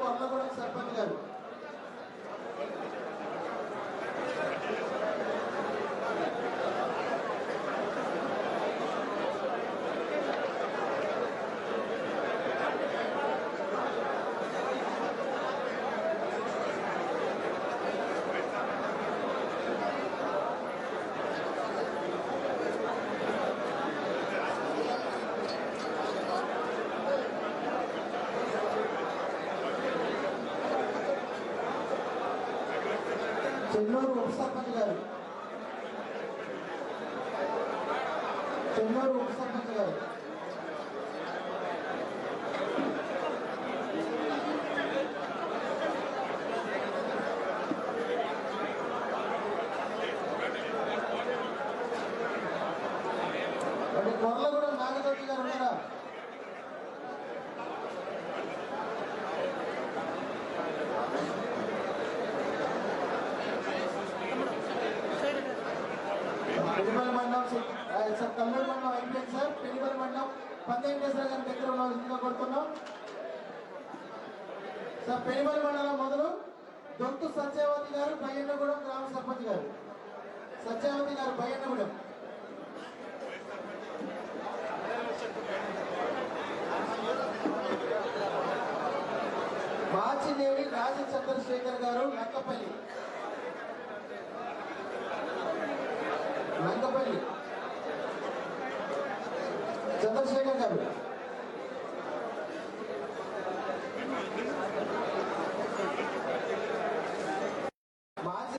చెన్నూరు ఉప సర్పంచ్ గారు, చెన్నూరు ఉప సర్పంచ్ గారు. అంటే కొర్లగూడెం నాగజ్యోతి గారు ఉన్నారా? పెనుగొండ మండలం సార్, కల్లూరు మండలం అయిపోయింది సార్. పెనుగొండ మండలం 15 గారి దగ్గర ఉన్న కొడుతున్నాం సార్. పెనుగొండ మండలం మొదలు దొంతు సత్యవతి గారు బయ్యన్నగూడెం గ్రామ సర్పంచ్ గారు. సత్యవతి గారు బయ్యన్నగూడెం. మాచినేని రాజ చంద్రశేఖర్ గారు లంకపల్లి. చంద్రశేఖర్ గారు. మాజీ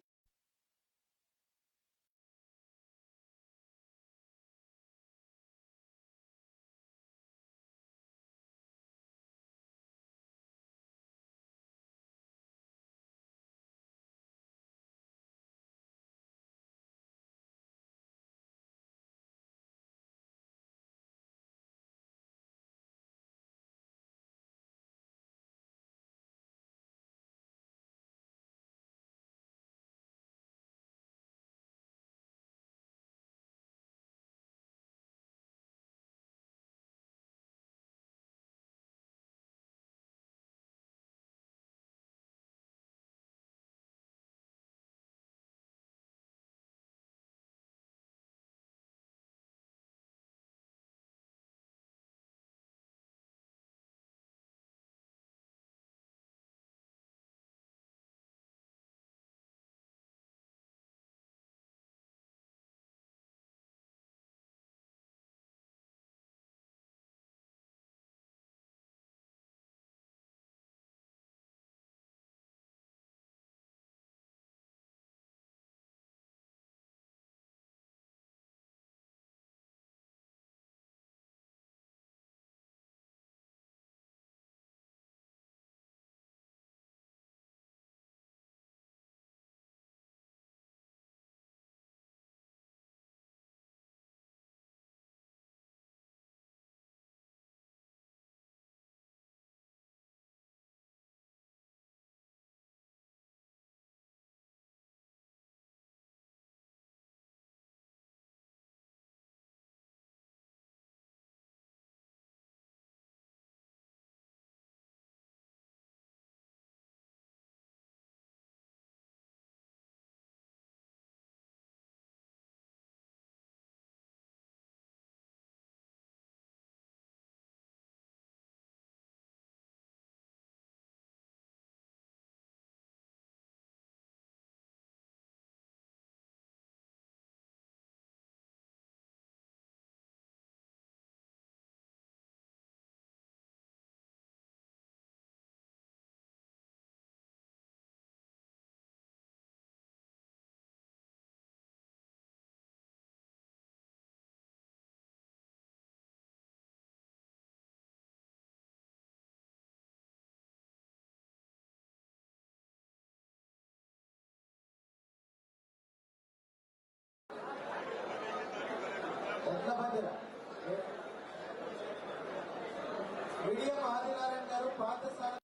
మీడియం ఆదినారాయణ గారు పాఠశాల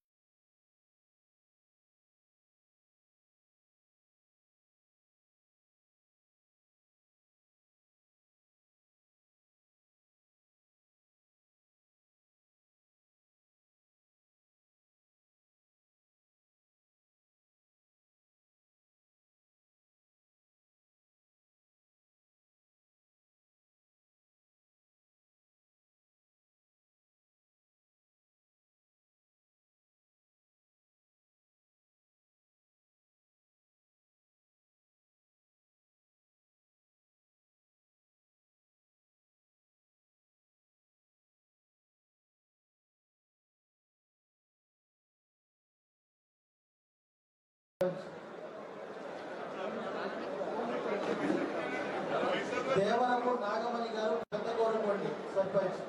దేవరపు నాగమణి గారు పెద్దగోడపల్లి సర్పంచ్.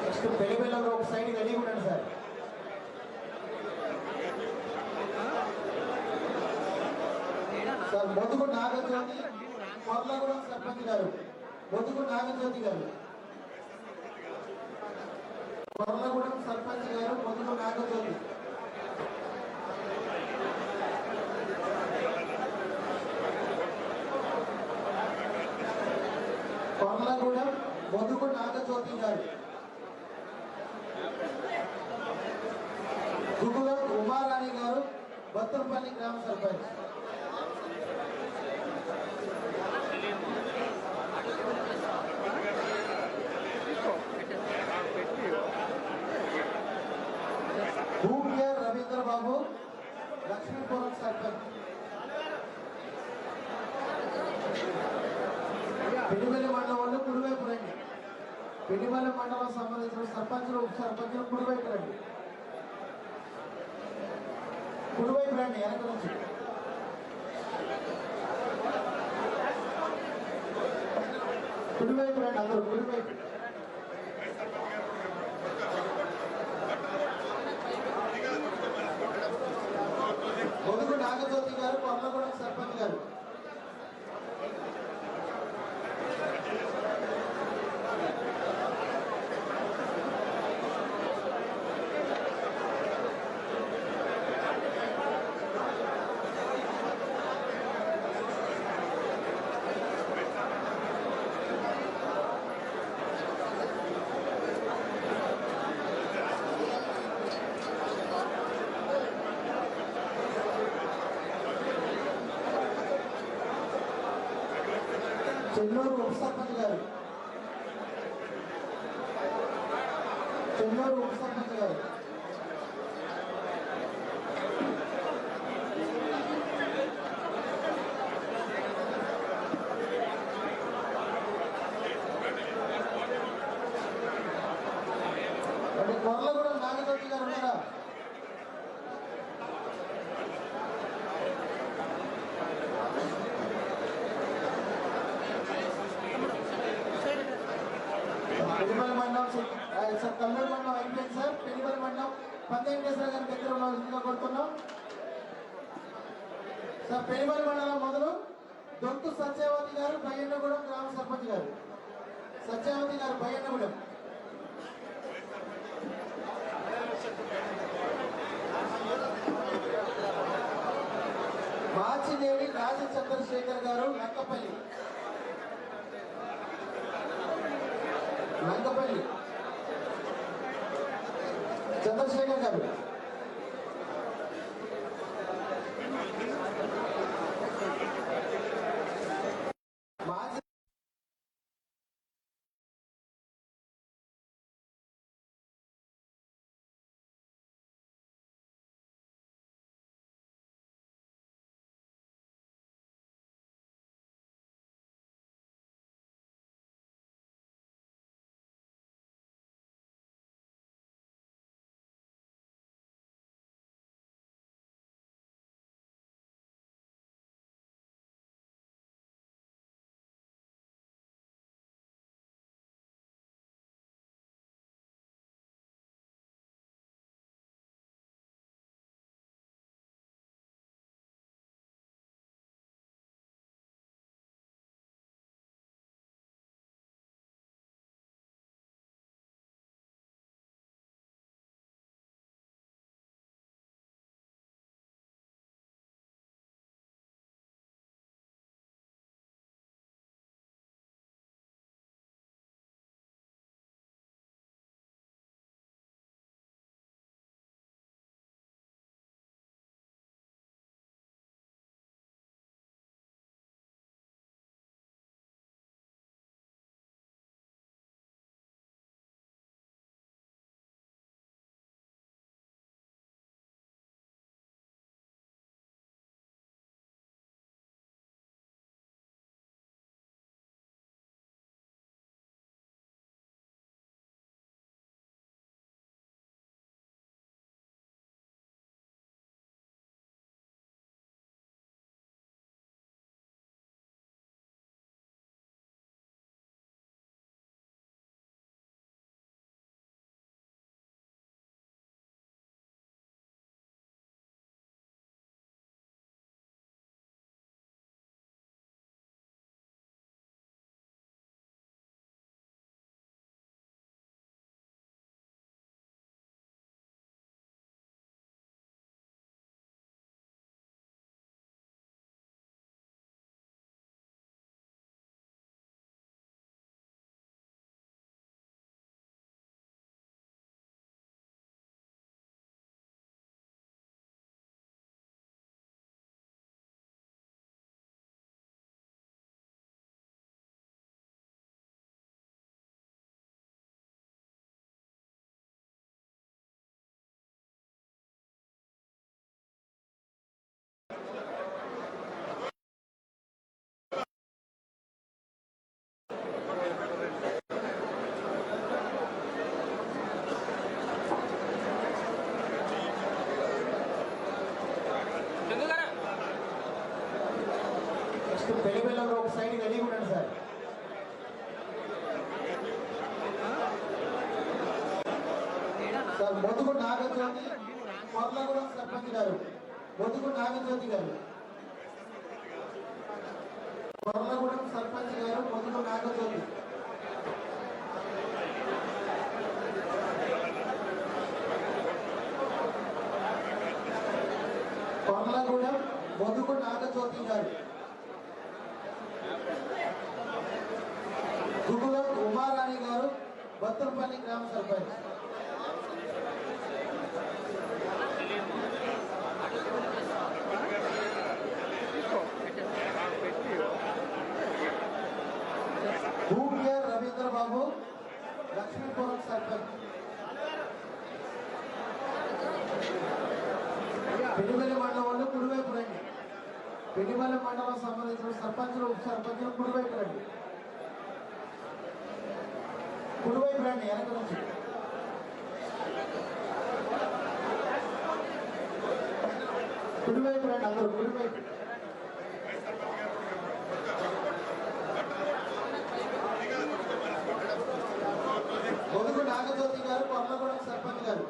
నెక్స్ట్ పెళ్లిపిల్లలు ఒక సైడ్ రెడీ ఉండండి సార్. సార్ మొదుగు నాగజ్యోతి కొర్లగూడెం సర్పంచ్ గారు, మొదుగు నాగజ్యోతి గారు, కొర్లగూడెం సర్పంచ్ గారు, మొదుగు నాగజ్యోతి. కొర్లగూడెం మొదుగు నాగజ్యోతి గారు. గుగుల ఉమారాణి గారు, బత్తలపల్లి గ్రామ సర్పంచ్. భూమియర్ రవీంద్ర బాబు, లక్ష్మీపురం సర్పంచ్. పెనుమల్లి మండలం వాళ్ళు కుడివైపు రండి. పెనుమల్లి మండలం సంబంధించిన సర్పంచులు ఉప సర్పంచులు కుడివైపు రండి. కుడివైపు రండి, వెనక నుంచి. కుడివైపు రండి అందరూ, కుడివైపు. మొదుగు నాగజ్యోతి గారు, కొర్లగూడెం సర్పంచ్ గారు. చెన్నూరు ఉప సర్పంచ్ గారు, చెన్నూరు ఉప సర్పంచ్ గారు. కొర్లగూడెం నాగజ్యోతి గారు ఉన్నారా? పెనుమల్లి మండలం సార్, కల్లూరు మండలం అయిపోయింది సార్. పెనుమల్లి మండలం పందేంకేశ్వర గారి దగ్గర ఉన్న కొడుతున్నాం సార్. పెనుమల్లి మండలం మొదలు దొంతు సత్యవతి గారు, బయ్యన్నగూడెం గ్రామ సర్పంచ్ గారు. సత్యవతి గారు, బయ్యన్నగూడెం. మాచినేని రాజ చంద్రశేఖర్ గారు, లంకపల్లి. లంకపల్లి చంద్రశేఖర్ గారు. నెక్స్ట్ పెళ్లిపిల్లలు ఒక సైడ్ రెడీగా ఉండండి సార్. సార్ మొదుగు నాగజ్యోతి కొర్లగూడెం సర్పంచ్ గారు, మొదుగు నాగజ్యోతి గారు, కొర్లగూడెం సర్పంచ్ గారు మొదుగు నాగజ్యోతి. కొర్లగూడెం మొదుగు నాగజ్యోతి గారు. గుగుల ఉమారాణి గారు బత్తలపల్లి గ్రామ సర్పంచ్. భూమియర్ రవీంద్ర బాబు లక్ష్మీపురం సర్పంచ్. పెనుమల్లి మండలం వాళ్ళు కుడివైపు రండి. పెనుమల్లి మండలం సంబంధించిన సర్పంచులు ఉప సర్పంచులు కుడివైపు రండి. కుడివైపు రండి, వెనక నుంచి. కుడివైపు రండి అందరూ, కుడివైపు. మొదుగు నాగజ్యోతి గారు కొర్లగూడెం సర్పంచ్ గారు.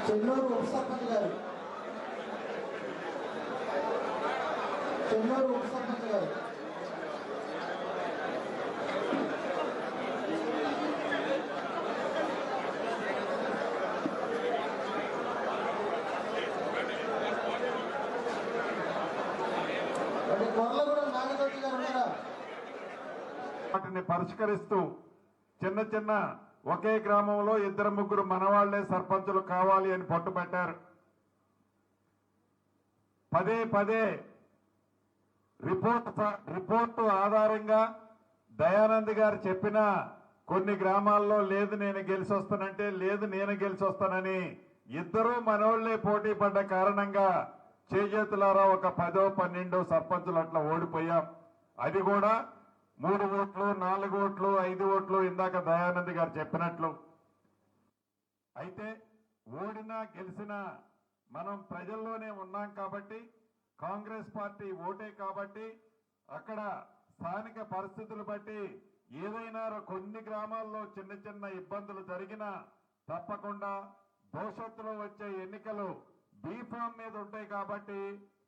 చెన్నూరు ఉప సర్పంచ్ గారు, చెన్నూరు ఉప సర్పంచ్ గారు. కొర్లగూడెం నాగజ్యోతి గారు ఉన్నారా? వాటిని పరిష్కరిస్తూ చిన్న చిన్న ఒకే గ్రామంలో 2-3 మనవాళ్లే సర్పంచులు కావాలి అని పట్టుబట్టారు. పదే పదే రిపోర్టు ఆధారంగా దయానంద్ గారు చెప్పిన కొన్ని గ్రామాల్లో లేదు నేను గెలిచి వస్తానంటే లేదు నేను గెలిచి వస్తానని ఇద్దరూ మనోళ్లే పోటీ పడ్డ కారణంగా చేజేతులారా ఒక 10-12 సర్పంచులు అట్లా ఓడిపోయాం. అది కూడా 3 ఓట్లు 4 ఓట్లు 5 ఓట్లు ఇందాక దయానంద్ గారు చెప్పినట్లు. అయితే ఓడినా గెలిచినా మనం ప్రజల్లోనే ఉన్నాం కాబట్టి, కాంగ్రెస్ పార్టీ ఓటే కాబట్టి అక్కడ స్థానిక పరిస్థితులు బట్టి ఏదైనా కొన్ని గ్రామాల్లో చిన్న చిన్న ఇబ్బందులు జరిగినా తప్పకుండా భవిష్యత్తులో వచ్చే ఎన్నికలు బీఫామ్ మీద ఉంటాయి కాబట్టి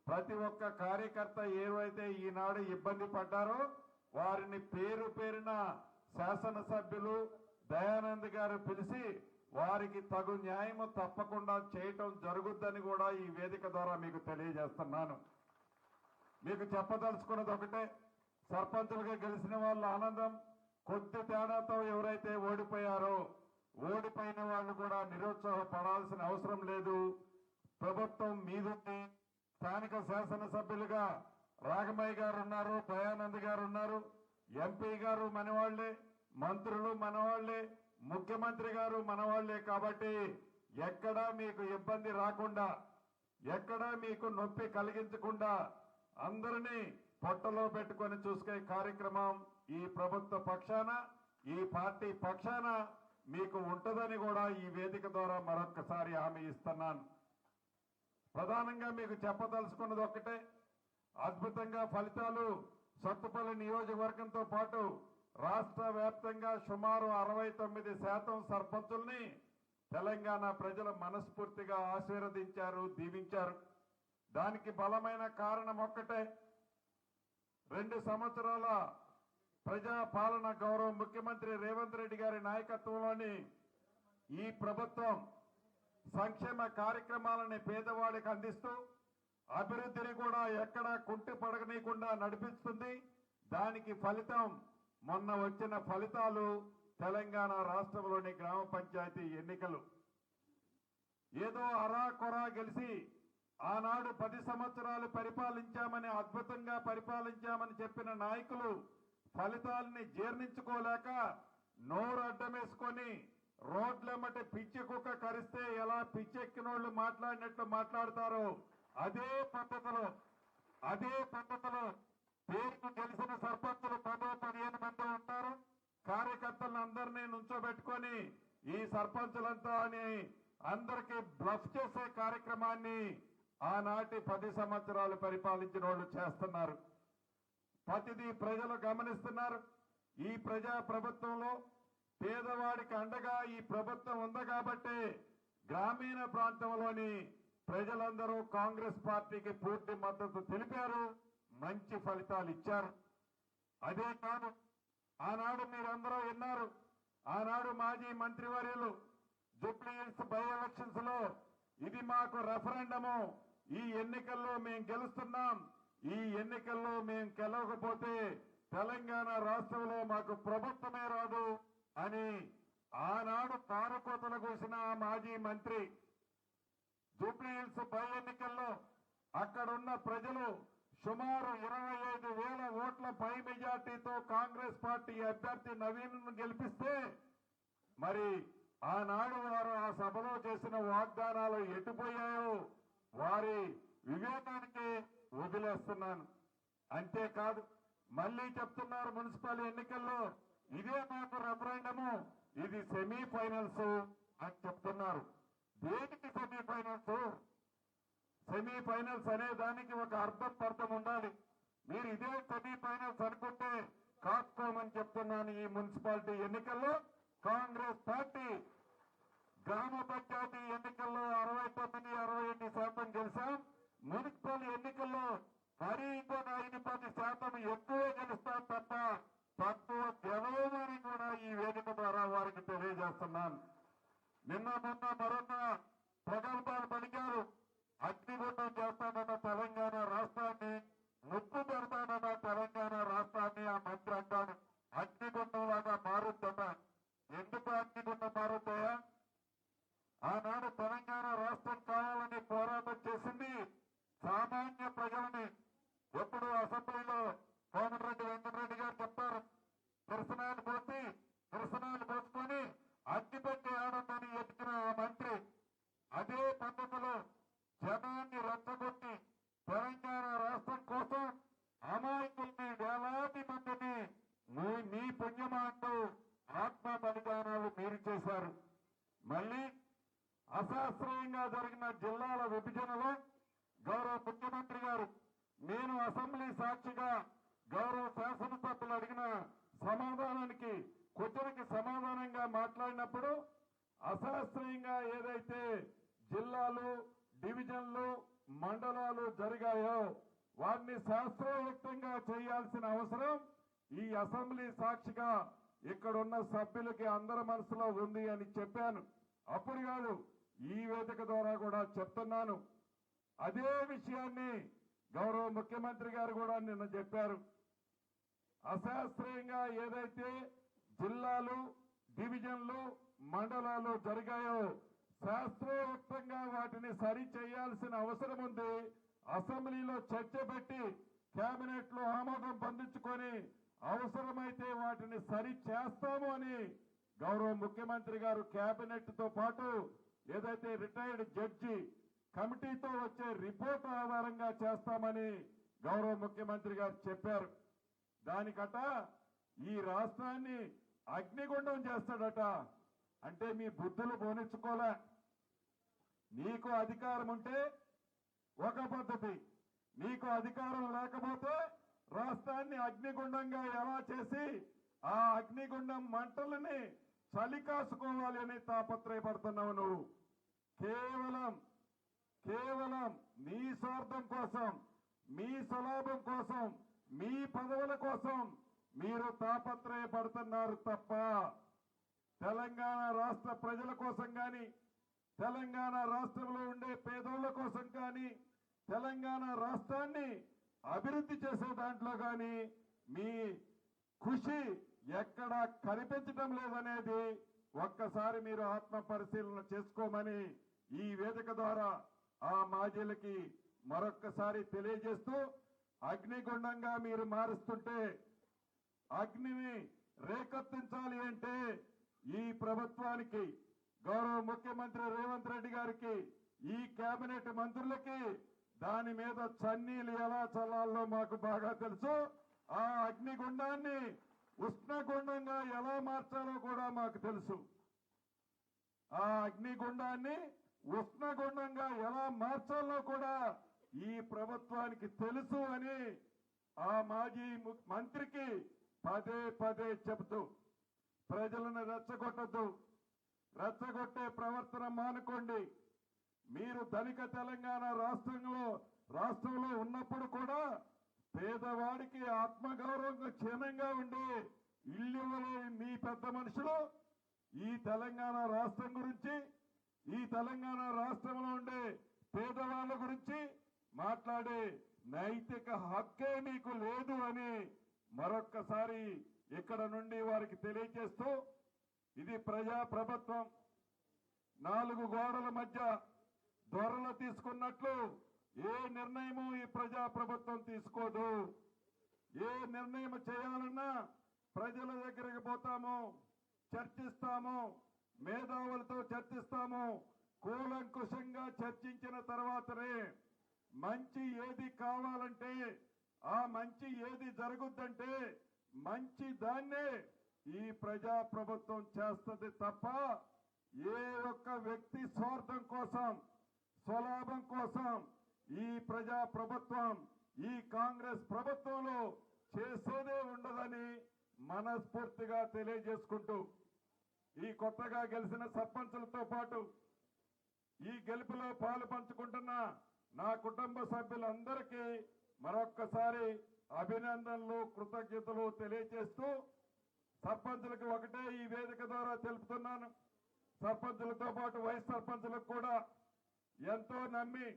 ప్రతి ఒక్క కార్యకర్త ఏవైతే ఈనాడు ఇబ్బంది పడ్డారో వారిని పేరు పేరున శాసనసభ్యులు దయానంద్ గారు పిలిచి వారికి తగు న్యాయము తప్పకుండా చేయటం జరుగుద్దని కూడా ఈ వేదిక ద్వారా మీకు తెలియజేస్తున్నాను. మీకు చెప్పదలుచుకున్నది ఒకటే, సర్పంచులుగా గెలిచిన వాళ్ళ ఆనందం. కొద్ది తేడాతో ఎవరైతే ఓడిపోయారో ఓడిపోయిన వాళ్ళు కూడా నిరుత్సాహపడాల్సిన అవసరం లేదు. ప్రభుత్వం మీదుంది. స్థానిక శాసనసభ్యులుగా రాఘమయ్య గారు ఉన్నారు, దయానంద్ గారు ఉన్నారు, ఎంపీ గారు మనవాళ్లే, మంత్రులు మనవాళ్లే, ముఖ్యమంత్రి గారు మనవాళ్లే. కాబట్టి ఎక్కడా మీకు ఇబ్బంది రాకుండా, ఎక్కడా మీకు నొప్పి కలిగించకుండా అందరినీ పొట్టలో పెట్టుకొని చూసుకునే కార్యక్రమం ఈ ప్రభుత్వ పక్షాన, ఈ పార్టీ పక్షాన మీకు ఉంటుందని కూడా ఈ వేదిక ద్వారా మరొక్కసారి హామీ ఇస్తున్నాను. ప్రధానంగా మీకు చెప్పదలుచుకున్నది ఒక్కటే, అద్భుతంగా ఫలితాలు సత్తుపల్లి నియోజకవర్గంతో పాటు రాష్ట్ర వ్యాప్తంగా సుమారు 69% సర్పంచుల్ని తెలంగాణ ప్రజలు మనస్ఫూర్తిగా ఆశీర్వదించారు, దీవించారు. దానికి బలమైన కారణం ఒక్కటే, 2 సంవత్సరాల ప్రజా పాలన గౌరవ ముఖ్యమంత్రి రేవంత్ రెడ్డి గారి నాయకత్వంలోని ఈ ప్రభుత్వం సంక్షేమ కార్యక్రమాలని పేదవాళ్ళకి అందిస్తూ అభివృద్ధిని కూడా ఎక్కడా కుంటి పడగనీయకుండా నడిపిస్తుంది. దానికి ఫలితం మొన్న వచ్చిన ఫలితాలు తెలంగాణ రాష్ట్రంలోని గ్రామ పంచాయతీ ఎన్నికలు. ఏదో అరా కొరా గెలిచి ఆనాడు 10 సంవత్సరాలు పరిపాలించామని, అద్భుతంగా పరిపాలించామని చెప్పిన నాయకులు ఫలితాలని జీర్ణించుకోలేక నోరు అడ్డమేసుకొని రోడ్లెమ్మటి పిచ్చి కుక్క కరిస్తే ఎలా పిచ్చెక్కినోళ్లు మాట్లాడినట్లు మాట్లాడతారో అదే పద్ధతిలో పేరుకు గెలిచిన సర్పంచులు 10-15 మంది ఉంటారు. కార్యకర్తలను అందరినీ నుంచోబెట్టుకొని ఈ సర్పంచులంతా అని అందరికీ బ్లఫ్ చేసే కార్యక్రమాన్ని ఆనాటి 10 సంవత్సరాలు పరిపాలించిన వాళ్ళు చేస్తున్నారు. ప్రతిదీ ప్రజలు గమనిస్తున్నారు. ఈ ప్రజా ప్రభుత్వంలో పేదవాడికి అండగా ఈ ప్రభుత్వం ఉంది కాబట్టి గ్రామీణ ప్రాంతంలోని ప్రజలందరూ కాంగ్రెస్ పార్టీకి పూర్తి మద్దతు తెలిపారు, మంచి ఫలితాలు ఇచ్చారు. అదే కాదు, ఆనాడు మీరందరూ విన్నారు, ఆనాడు మాజీ మంత్రివర్యులు జూబ్లీ హిల్స్ బై ఎలక్షన్స్ లో ఇది మాకు రెఫరెండము, ఈ ఎన్నికల్లో మేము గెలుస్తున్నాం, ఈ ఎన్నికల్లో మేము గెలవకపోతే తెలంగాణ రాష్ట్రంలో మాకు ప్రభుత్వమే రాదు అని ఆనాడు తారకోతలు కూసిన మాజీ మంత్రి జూబ్లీ హిల్స్ బై ఎన్నికల్లో అక్కడున్న ప్రజలు సుమారు 25,000 ఓట్ల పై మెజార్టీతో కాంగ్రెస్ పార్టీ అభ్యర్థి నవీన్ను గెలిపిస్తే మరి ఆనాడు వారు ఆ సభలో చేసిన వాగ్దానాలు ఎటుపోయాయో వారి వివేకానికి వదిలేస్తున్నాను. అంతేకాదు, మళ్లీ చెప్తున్నారు మున్సిపల్ ఎన్నికల్లో ఇదే మాకు రెఫరెండము, ఇది సెమీఫైనల్స్ అని చెప్తున్నారు. దేనికి సెమీఫైనల్స్? సెమీఫైనల్స్ అనే దానికి ఒక అర్థం ఉండాలి. మీరు ఇదే సెమీఫైనల్స్ అనుకుంటే కాసుకోమని చెప్తున్నాను. ఈ మున్సిపాలిటీ ఎన్నికల్లో కాంగ్రెస్ పార్టీ గ్రామ పంచాయతీ ఎన్నికల్లో 69-68% గెలిచాం. మున్సిపల్ ఎన్నికల్లో మరీ ఇంకో 5-10% ఎక్కువే గెలుస్తాం తప్ప తక్కువ గెలవమని కూడా ఈ వేదిక ద్వారా వారికి తెలియజేస్తున్నాను. నిన్న మొన్న మరొక ప్రగల్భాలు పలికారు. అగ్నిగుండం చేస్తానన్న తెలంగాణ రాష్ట్రాన్ని, ముప్పు పెడతానన్న తెలంగాణ రాష్ట్రాన్ని ఆ మంత్రి అంటాను. అగ్నిగుండం లాగా మారుద్దట. ఎందుకు అగ్నిగుండం మారుతాయా? ఆనాడు తెలంగాణ రాష్ట్రం కావాలని పోరాటం చేసింది సామాన్య ప్రజలని. ఎప్పుడు అసెంబ్లీలో కోమటిరెడ్డి వెంకటరెడ్డి గారు చెప్పారు, దర్శనాలు పోసుకొని అగ్గిపెట్టి ఆడందని ఎత్తిన ఆ మంత్రి అదే పద్ధతిలో జనాన్ని రెచ్చగొట్టి తెలంగాణ రాష్ట్రం కోసం అమాయకుల్ని, వేలాది మందిని మీ పుణ్యమా అంటూ ఆత్మ బలిదానాలు మీరు చేశారు. మళ్ళీ అశాస్త్రీయంగా జరిగిన జిల్లాల విభజనలో గౌరవ ముఖ్యమంత్రి గారు నేను అసెంబ్లీ సాక్షిగా గౌరవ శాసనసభ్యులు అడిగిన సమాధానానికి క్వశ్చన్కి సమాధానంగా మాట్లాడినప్పుడు అశాస్త్రీయంగా ఏదైతే జిల్లాలు, డివిజన్లు, మండలాలు జరిగాయో వాటిని శాస్త్రయుక్తంగా చేయాల్సిన అవసరం ఈ అసెంబ్లీ సాక్షిగా ఇక్కడున్న సభ్యులకి అందరి మనసులో ఉంది అని చెప్పాను. అప్పుడు కాదు, ఈ వేదిక ద్వారా కూడా చెప్తున్నాను. అదే విషయాన్ని గౌరవ ముఖ్యమంత్రి గారు కూడా నిన్న చెప్పారు. అశాస్త్రీయంగా ఏదైతే జిల్లాలు, డివిజన్లు, మండలాలు జరిగాయో శాస్త్రయుక్తంగా వాటిని సరి చేయాల్సిన అవసరం ఉంది. అసెంబ్లీలో చర్చ పెట్టి కేబినెట్ లో ఆమోదం పొందించుకొని అవసరమైతే వాటిని సరి చేస్తాము అని గౌరవ ముఖ్యమంత్రి గారు కేబినెట్ తో పాటు ఏదైతే రిటైర్డ్ జడ్జి కమిటీతో వచ్చే రిపోర్ట్ ఆధారంగా చేస్తామని గౌరవ ముఖ్యమంత్రి గారు చెప్పారు. దానికట ఈ రాష్ట్రాన్ని అగ్నిగుండం చేస్తాడట. అంటే మీ బుద్ధులు పోనిచ్చుకోలే. నీకు అధికారం ఉంటే ఒక పద్ధతి, నీకు అధికారం లేకపోతే రాష్ట్రాన్ని అగ్నిగుండంగా ఎలా చేసి ఆ అగ్నిగుండం మంటలని చలి కాసుకోవాలి అని తాపత్రయపడుతున్నావు నువ్వు. కేవలం మీ స్వార్థం కోసం, మీ స్వలాభం కోసం, మీ పదవుల కోసం మీరు తాపత్రయపడుతున్నారు తప్ప తెలంగాణ రాష్ట్ర ప్రజల కోసం కానీ, తెలంగాణ రాష్ట్రంలో ఉండే పేదోళ్ల కోసం కానీ, తెలంగాణ రాష్ట్రాన్ని అభివృద్ధి చేసే దాంట్లో కానీ మీ కృషి ఎక్కడా కనిపించడం లేదనేది ఒక్కసారి మీరు ఆత్మ పరిశీలన చేసుకోమని ఈ వేదిక ద్వారా ఆ మాజీలకి మరొక్కసారి తెలియజేస్తూ అగ్నిగుండంగా మీరు మారుస్తుంటే అగ్నిని రేకెత్తించాలి అంటే ఈ ప్రభుత్వానికి గౌరవ ముఖ్యమంత్రి రేవంత్ రెడ్డి గారికి ఈ కేబినెట్ మంత్రులకి దాని మీద చన్నీలు ఎలా చల్లాలో మాకు బాగా తెలుసు. ఆ అగ్నిగుండాన్ని ఉష్ణగుండంగా ఎలా మార్చాలో కూడా మాకు తెలుసు. ఆ అగ్నిగుండాన్ని ఉష్ణగుండంగా ఎలా మార్చాలో కూడా ఈ ప్రభుత్వానికి తెలుసు అని ఆ మాజీ మంత్రికి పదే పదే చెబుతూ ప్రజలను రెచ్చగొట్టద్దు, రెచ్చగొట్టే ప్రవర్తన మానుకోండి. మీరు ధనిక తెలంగాణ రాష్ట్రంలో ఉన్నప్పుడు కూడా పేదవాడికి ఆత్మగౌరవంగా క్షేమంగా ఉండే ఇల్లు ఇవ్వలేని మీ పెద్ద మనుషులు ఈ తెలంగాణ రాష్ట్రం గురించి, ఈ తెలంగాణ రాష్ట్రంలో ఉండే పేదవాళ్ళ గురించి మాట్లాడే నైతిక హక్కే మీకు లేదు అని మరొక్కసారి ఇక్కడ నుండి వారికి తెలియజేస్తూ, ఇది ప్రజా ప్రభుత్వం. 4 గోడల మధ్య దొరలు తీసుకున్నట్లు ఏ నిర్ణయము ఈ ప్రజా ప్రభుత్వం తీసుకోదు. ఏ నిర్ణయం చేయాలన్నా ప్రజల దగ్గరికి పోతాము, చర్చిస్తాము, మేధావులతో చర్చిస్తాము. కూలంకుషంగా చర్చించిన తర్వాతనే మంచి ఏది కావాలంటే, ఆ మంచి ఏది జరుగుద్దంటే మంచి దాన్నే ఈ ప్రజా ప్రభుత్వం చేస్తుంది తప్ప ఏ ఒక్క వ్యక్తి స్వార్థం కోసం, స్వలాభం కోసం ఈ ప్రజా ప్రభుత్వం, ఈ కాంగ్రెస్ ప్రభుత్వంలో చేసేదే ఉండదని మనస్ఫూర్తిగా తెలియజేసుకుంటూ, ఈ కొత్తగా గెలిచిన సర్పంచులతో పాటు ఈ గెలుపులో పాలు పంచుకుంటున్న నా కుటుంబ సభ్యులందరికీ మరొక్కసారి అభినందనలు, కృతజ్ఞతలు తెలియజేస్తూ, సర్పంచులకు ఒకటే ఈ వేదిక ద్వారా తెలుపుతున్నాను. సర్పంచులతో పాటు వైస్ సర్పంచులకు కూడా ఎంతో నమ్మి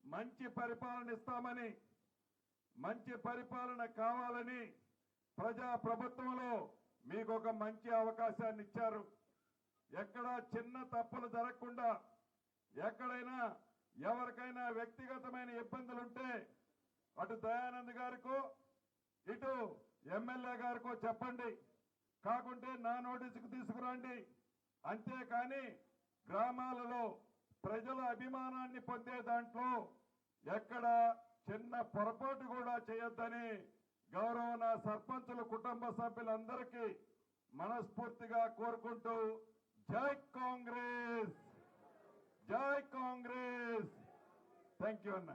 మంచి పరిపాలన ఇస్తామని, మంచి పరిపాలన కావాలని ప్రజా ప్రభుత్వంలో మీకు ఒక మంచి అవకాశాన్ని ఇచ్చారు. ఎక్కడా చిన్న తప్పులు జరగకుండా, ఎక్కడైనా ఎవరికైనా వ్యక్తిగతమైన ఇబ్బందులుంటే అటు దయానంద్ గారికో ఇటు ఎమ్మెల్యే గారికో చెప్పండి, కాకుంటే నా నోటీసుకు తీసుకురండి. అంతేకాని గ్రామాలలో ప్రజల అభిమానాన్ని పొందే దాంట్లో ఎక్కడ చిన్న పొరపాటు కూడా చేయొద్దని గౌరవ నా సర్పంచుల కుటుంబ సభ్యులందరికీ మనస్ఫూర్తిగా కోరుకుంటూ, జై కాంగ్రెస్, జై కాంగ్రెస్. థ్యాంక్ యూ అన్న.